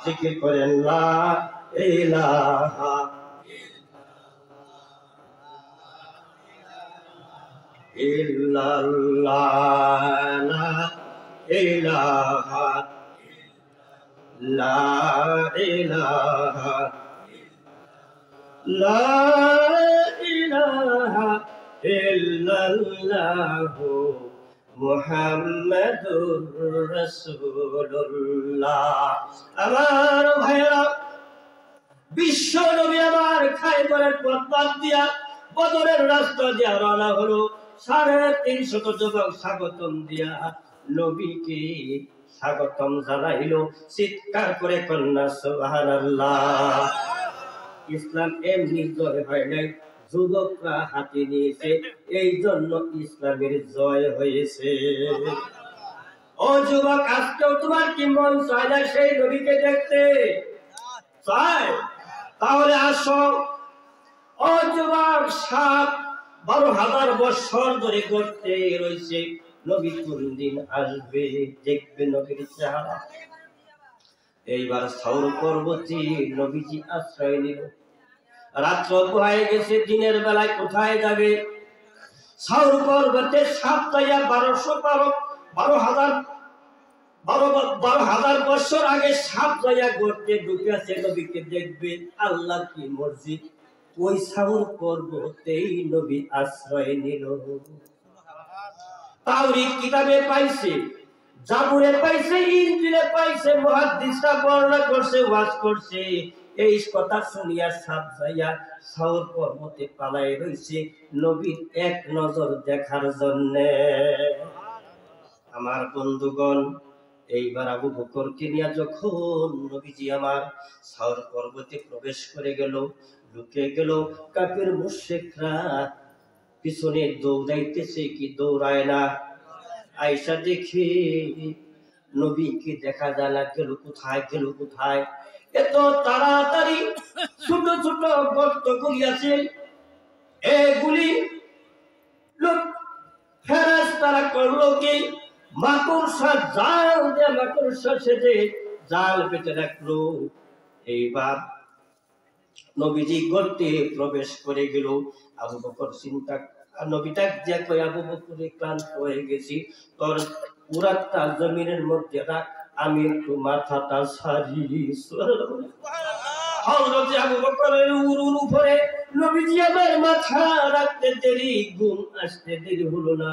জিকির করেন লা ইলাহা ইল্লাল্লাহ, লা ইলাহা লা ইলাহা লা ইলাহা ইল্লাল্লাহ মুহাম্মাদুর রাসূলুল্লাহ। আমার ভাইরা, বিশ্ব নবী আমার খায়বরের পথ বাদ দিয়া বদরের রাস্তা দিয়া রওনা হলো। ৩৫০ যুবক স্বাগতম দিয়া নবীকে স্বাগতম জানাইল। চিৎকার করে কন্যা সুবহানাল্লাহ। ইসলাম এমনি জয় হয় নাই, যুবকরা হাতে নিয়েছে, এই জন্য ইসলামের জয় হয়েছে। ও যুবক, আজকেও তোমার কি মন চায় না সেই নবীকে দেখতে? চায়? তাহলে আসো। ও যুবক, ১২,০০০ বছর ধরে করতে রয়েছে, নবী কোন দিন আসবে দেখবে নবীর চেহারা। এইবার সাউর পর্বতে নবীজি আশ্রয় নিল। রাত্র হয়ে গেছে, দিনের বেলায় কোথায় যাবে? সাউর পর্বতে ১২,০০০ বছর আগে সাপ জায়গা করতে ঢুকেছে, নবীকে দেখবে। আল্লাহ কি মসজিদ, ওই সাউর পর্বতেই নবী আশ্রয় নিল। তাওরীত কিতাবে পাইছে, জাবুরে পাইছে, ইনজিলে পাইছে, মুহাদ্দিসরা বর্ণনা করছে, ওয়াজ করছে। এই কথা শুনিয়া সাপ যাইয়া সাউর পর্বতে পালায় রইছে নবীর এক নজর দেখার জন্য। আমার বন্ধুগণ, এইবার আবু বকরকে নিয়ে যখন নবীজি আমার সাউর পর্বতে প্রবেশ করে গেল, ঢুকে গেল, কাফের মুশরিকরা পিছনে দৌড়াইতেছে, কি দৌড়ায় না? আয়েশা দেখে নবীকে দেখা যায় না, গেল কোথায়, গেল কোথায়? এত তাড়াতাড়ি ছোট ছোট গর্ত করিয়াছে, এগুলি লোক ফেরেশতারা করলো কি? মাকড়সা জাল দিয়ে মাকড়সা সেজে জাল পেতে রাখলো। এইবার নবীজি গর্তে প্রবেশ করে গেল। আবু বকর চিন্তা, নবীটা যে কয়, আবু বকর ক্লান্ত হয়ে গেছি, তোর পুরাটা জমিনের মধ্যে রাখ, আমি একটু মাথাটা সারি। হযরত আবু বকরের উরুর উপরে নবীজি আমার মাথা রাখতে দেরি, ঘুম আসতে দেরি হলো না।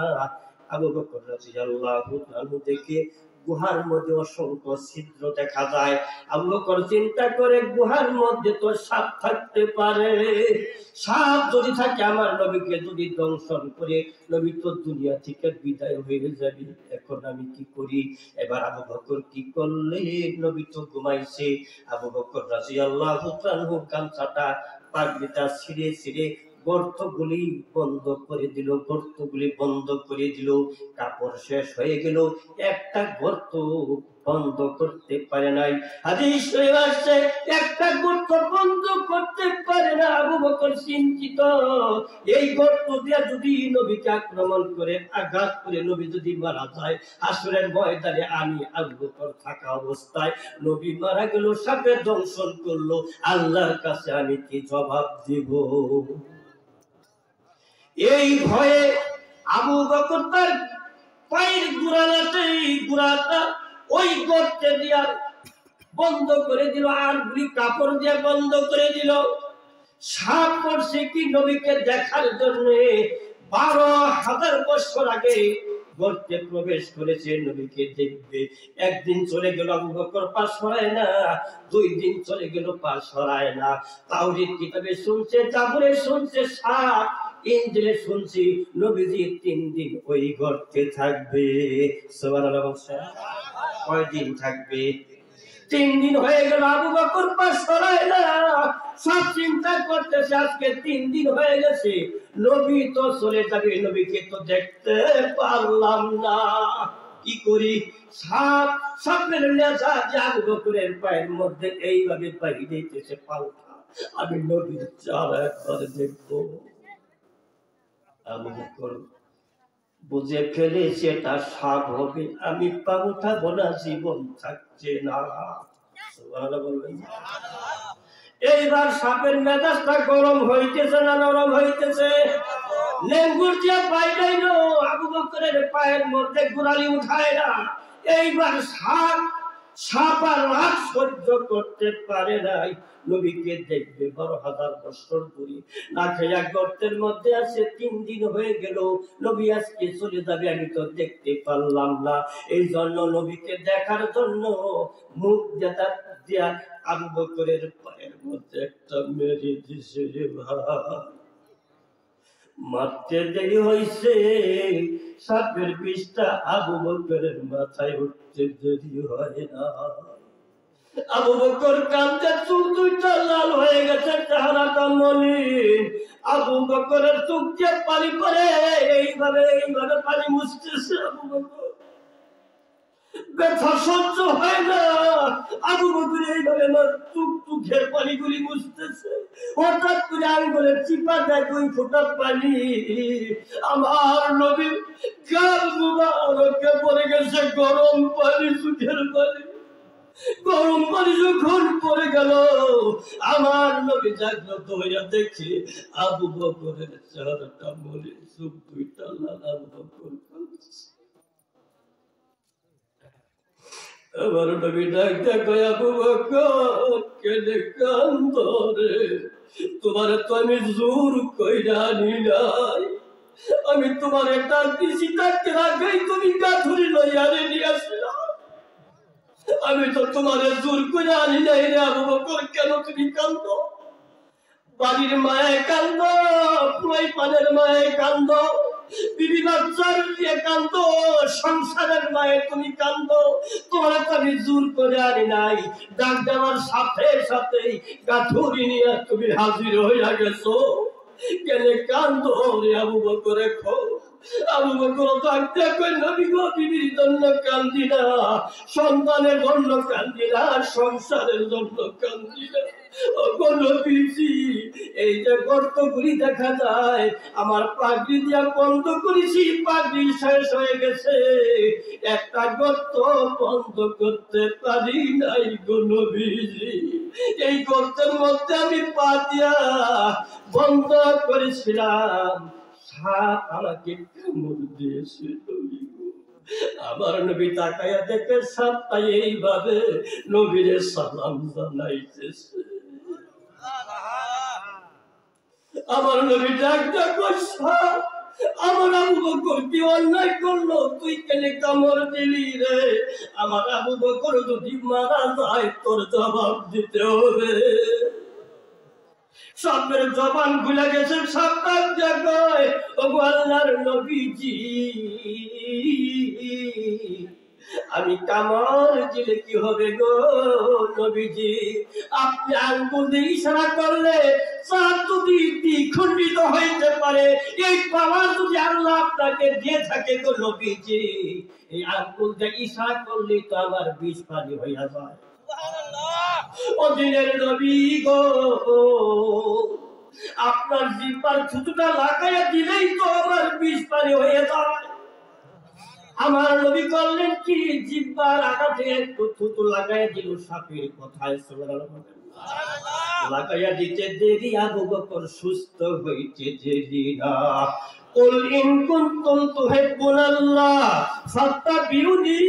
আবু বকর রাদিয়াল্লাহু আনহু দেখে গুহার মধ্যে অসংখ্য ছিদ্র দেখা যায়। আবু বকর চিন্তা করে, গুহার মধ্যে তো সাপ থাকতে পারে, সাপ যদি থাকে আমার নবীকে যদি দংশন করে, নবী তো দুনিয়া থেকে বিদায় হয়ে যাবে, এখন আমি কি করি? এবার আবু বকর কি করলে? নবী তো ঘুমাইছে। আবু বকর রাদিয়াল্লাহু আনহু গামছাটা পাগড়িটা ছিঁড়ে ছিঁড়ে গর্তগুলি বন্ধ করে দিল, গর্তগুলি বন্ধ করে দিল। কাপড় শেষ হয়ে গেল, একটা গর্ত বন্ধ করতে পারে নাই। হাদিস শরীফে আসছে, একটা গর্ত বন্ধ করতে পারে না। আবু বকর চিন্তিত, এই গর্ত দিয়ে যদি নবীকে আক্রমণ করে, আঘাত করে নবী যদি মারা যায়, হাসরের ময়দানে আমি আবু বকর থাকা অবস্থায় নবী মারা গেল, সাপে দংশন করলো, আল্লাহর কাছে আমি কি জবাব দিব? এই ভয়ে আবু বকর তার পায়ের গুড়াটা ওই গর্তে দিয়া বন্ধ করে দিল, আর গুলি কাপড় দিয়ে বন্ধ করে দিল। সাপ করছে কি? নবীকে দেখার জন্য ১২,০০০ বছর আগে গর্তে প্রবেশ করেছে, নবীকে দেখবে। একদিন চলে গেল, আবু বকর পা সরায় না, ২ দিন চলে গেল, পা সরায় না। তাওরীত কিতাবে শুনছে, জাবুরে শুনছে, সাপ ইনজিলে শুনছি, নবীজি ৩ দিন ওই গর্তে থাকবে। সুবহানাল্লাহ। কয়দিন থাকবে? ৩ দিন হয়ে গেল, আবু বকর পা সরায় না। সব চিন্তা করতেছে, আজকে ৩ দিন হয়ে গেছে, নবী তো চলে যাবে, নবীকে তো দেখতে পারলাম না। কি করি, সাপের নেশা যে আবু বকরের পায়ের মধ্যে এইভাবে পাই দিতেছে পাল্টা, আমি নবীর চেহারা একবার দেখবো। আবু বকর বুঝে ফেলেছে এটা সাপ হবে, আমি পা উঠাবো না, জীবন থাকছে না। সুবহানাল্লাহ বলবেন। এইবার সাপের মেজাজটা গরম হইতেছে না নরম হইতেছে? লেঙ্গুর যে পাই নাই, আবু বকরের পায়ের মধ্যে গোড়ালি উঠায় না। এইবার সাপ আর রাত সহ্য করতে পারে নাই, নবীকে দেখবে 12,000 বছর ধরে না খেয়ে গর্তের মধ্যে আছে, 3 দিন হয়ে গেল, নবী আজকে চলে যাবে, আমি তো দেখতে পারলাম না। এই জন্য নবীকে দেখার জন্য মুখ দিয়া আবু বকরের পায়ের মধ্যে একটা মেরে দিছে রে ভাই। মারতে দেরি হইছে, সাপের বিষটা আবু বকরের মাথায় উঠতে দেরি হয় না। আবু বকর কাঁদতে, চোখ দুইটা লাল হয়ে গেছে, চেহারাটা মলিন। আবু বকরের চোখ দিয়ে পানি পড়ে, এইভাবে পানি মুছতেছে আবু বকর। ব্যথা সহ্য হয় না, আবু বকর এইভাবে চোখের পানিগুলি মুছতেছে। হঠাৎ করে আঙ্গুলের চিপা দেয় 2 ফোঁটা পানি, আমার নবীর গাল মুবারকে পড়ে গেছে গরম পানি, চোখের পানি। গরম পানি যখন পড়ে গেল, আমার নবী জাগ্রত হইয়া দেখে আবু বকরের চেহারাটা মরে, চোখ দুইটা লাল। আবু বকর আমার নবী ডাকতে কয়, আবু বকর কেনে কান্দো রে? তোমার তো আমি জোর কইরা আনি নাই, আমি তোমার ডাক দিছি, ডাকতে আগেই তুমি গাথুরি লইয়া নিয়ে আসলা, আমি তো তোমার জোর করে আনি নাই রে আবু বকর, কেন তুমি কান্দো? বাড়ির মায়ে কান্দো, পুরাই পানের মায়ে কান্দো, বিবি বাচ্চার দিয়ে কান্দো, সংসারের মায়ে তুমি কান্দো, তোমার তো আমি জোর করে আনি নাই। ডাক দেওয়ার সাথে সাথেই গাথুরি নিয়ে তুমি হাজির হইয়া গেছো, কেনে কান্দো রে আবু বকর? আবু বকর ডাকতে কই, নবী গো, বিবির জন্য কান্দি না, সন্তানের জন্য কান্দি না, সংসারের জন্য কান্দি না। এই যে গর্তগুলি দেখা যায়, আমার পাগড়ি দিয়া বন্ধ করেছি, পাগড়ি শেষ হয়ে গেছে, একটা গর্ত বন্ধ করতে পারি নাই গো নবীজি। এই গর্তের মধ্যে আমি পা দিয়া বন্ধ করেছিলাম, সাপ আমাকে কামড় দিয়েছে। আমার নবী তাকায়া দেখে সাপটা এইভাবে নবীরে সালাম জানাইতেছে। আমার নবী ডাক সাপ, আমার আবু বকর কি অন্যায় করলো, তুই কেনে কামড় দিলি রে? আমার আবু বকর যদি মারা যায়, তোর জবাব দিতে হবে। সাপের জবান খুলে গেছে, সাপ ডাক কয়, ওগো আল্লাহর নবীজি, আমি কামড় দিলে কি হবে গো নবীজি? আপনি আঙ্গুল দিয়ে ইশারা করলে সাপ যদি দ্বিখণ্ডিত হইতে পারে, এই পাওয়ার যদি আল্লাহ আপনাকে দিয়ে থাকে গো নবীজি, এই আঙ্গুল দিয়ে ইশারা করলে তো আমার বিষ পানি হইয়া যায়। ও দিনের নবী গো, আপনার জিহ্বার থুতুটা লাগাইয়া দিলেই তো আমার বিষ পানি হয়ে যায়। আমার নবী করলেন কি, জিহ্বার আঘাতে একটু থুতু লাগাইয়া দিল সাপের কথায়, লাগাইয়া দিতে দেরি, আবু বকর সুস্থ হইতে দেরি না। قل إن كنتم تحبون الله فاتبعوني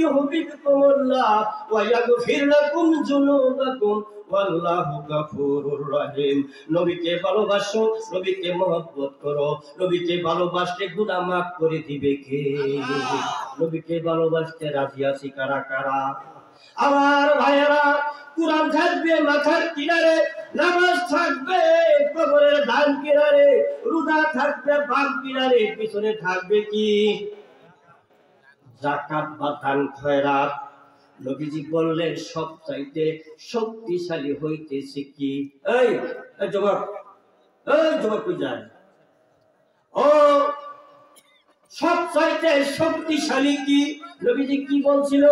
يحببكم الله ويغفر لكم ذنوبكم ওয়াল্লাহু গফুরুর রহিম। নবীকে ভালোবাসো, নবীকে মহব্বত করো, নবীকে ভালোবাসলে গুনাহ মাফ করে দিবে কে? নবীকে ভালোবাসতে রাজি আছি কারা কারা? আমার ভাইয়েরা, কুরআন থাকবে মাথার কিনারে, নামাজ থাকবে কবরের ধান কিনারে, রোজা থাকবে বাম কিনারে, পিছনে থাকবে কি? যাকাত বা দান খয়রাত। নবীজি বললেন সবচাইতে শক্তিশালী হইতেছে কি? এই জবাব কই যায়? ও সবচাইতে শক্তিশালী কি? নবীজি কি বলছিল?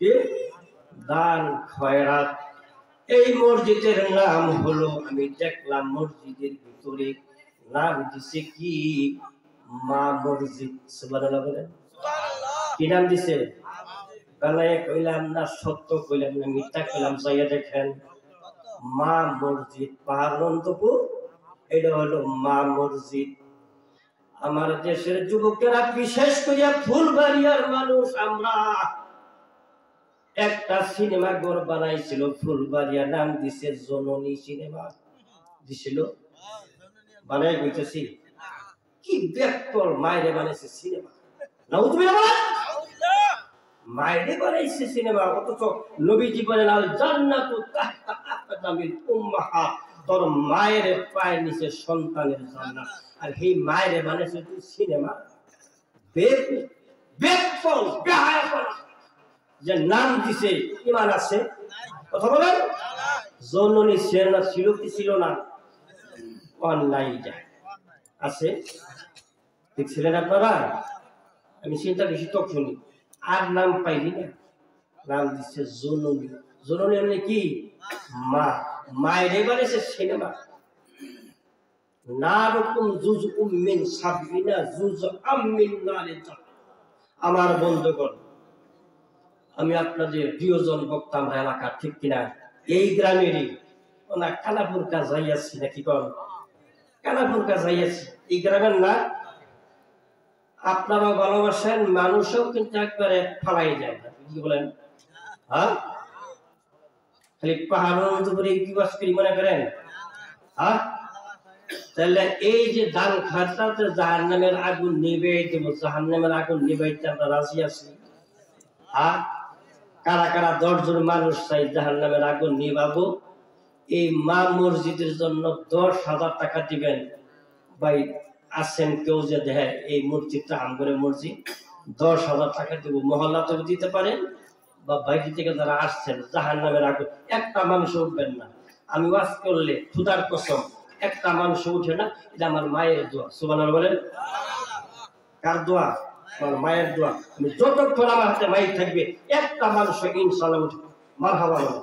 কি? দান খয়রাত। এই মসজিদের নাম হলো, আমি দেখলাম মসজিদের ভিতরে নাম দিছে কি? মা মসজিদ। সুবহানাল্লাহ বলেন। কি নাম দিছে? বেলায় কইলাম না সত্য কইলাম না মিথ্যা কইলাম? চাইয়া দেখেন, মা মসজিদ, পাহাড়ন্তপুর, এটা হলো মা মসজিদ। আমার দেশের যুবকেরা, বিশেষ করে ফুলবাড়িয়ার মানুষ, আমরা একটা সিনেমা ঘর বানাইছিল ফুলবাড়িয়া, নাম দিছে জননী সিনেমা দিছিল। বানাই গইতেছি কি ব্যাকল মায়েরে বানাইছে সিনেমা। নাউযুবিল্লাহ, মায়েরে বানাইছে সিনেমা। অথচ নবীজি বলেন আল জান্নাতু তাহতা আকদামিল উম্মাহাত, তোর মায়ের পায়ের নিচে সন্তানের জান্নাত। আর এই মায়েরে বানাইছে তুই সিনেমা। ব্যাকল বেহায়াপনা, যে নাম দিছে ইমান আছে? কথা বলেন। জননী সিনেমা ছিল কি ছিল না? অনলাইন যায় আছে, দেখছিলেন আপনারা? আমি চিন্তা বেশি তো শুনি, আর নাম পাইলি না, নাম দিচ্ছে জননী। জননী মানে কি? মা। মায়ের এবারে সে সিনেমা। না রকম জুজ উম্মিন সাবিনা জুজ আম্মিন নারে। আমার বন্ধুগণ, আমি আপনাদের প্রিয়জন বক্তা আমার এলাকার, ঠিক কিনা? এই গ্রামেরই ওনা কানাপুর কাজ যাইয়াছি নাকি কন? কানাপুর কাজ যাইয়াছি, এই গ্রামের না? আপনারাও ভালোবাসেন, মানুষও কিন্তু একবারে ফালাই যায় না, কি বলেন? হ্যাঁ, খালি পাহাড়ের উপরে কি বাস করি মনে করেন? হ্যাঁ, তাহলে এই যে দান খাতাতে জাহান্নামের আগুন নিভাই দেব, জাহান্নামের আগুন নিভাইতে আমরা রাজি আছি? হ্যাঁ, কারা কারা 10 জন মানুষ চাই জাহান্নামের আগুন নিভাবো? এই মা মসজিদের জন্য 10,000 টাকা দিবেন। ভাই আছেন কেউ যে দেখে এই মসজিদটা আমগরে মসজিদ, 10,000 টাকা দেবো। মহল্লা থেকে দিতে পারেন, বা বাইরে থেকে যারা আসছেন, জাহান্নামের আগুন একটা মানুষ উঠবেন না। আমি ওয়াজ করলে খুদার কসম একটা মানুষ উঠে না। এটা আমার মায়ের দোয়া। সুবহানাল্লাহ বলেন। কার দোয়া? আমার মায়ের দোয়া। আমি যতক্ষণ আমার হাতে মাইক থাকবে একটা মানুষ ইনশাআল্লাহ উঠবে। মারহাবা বলেন।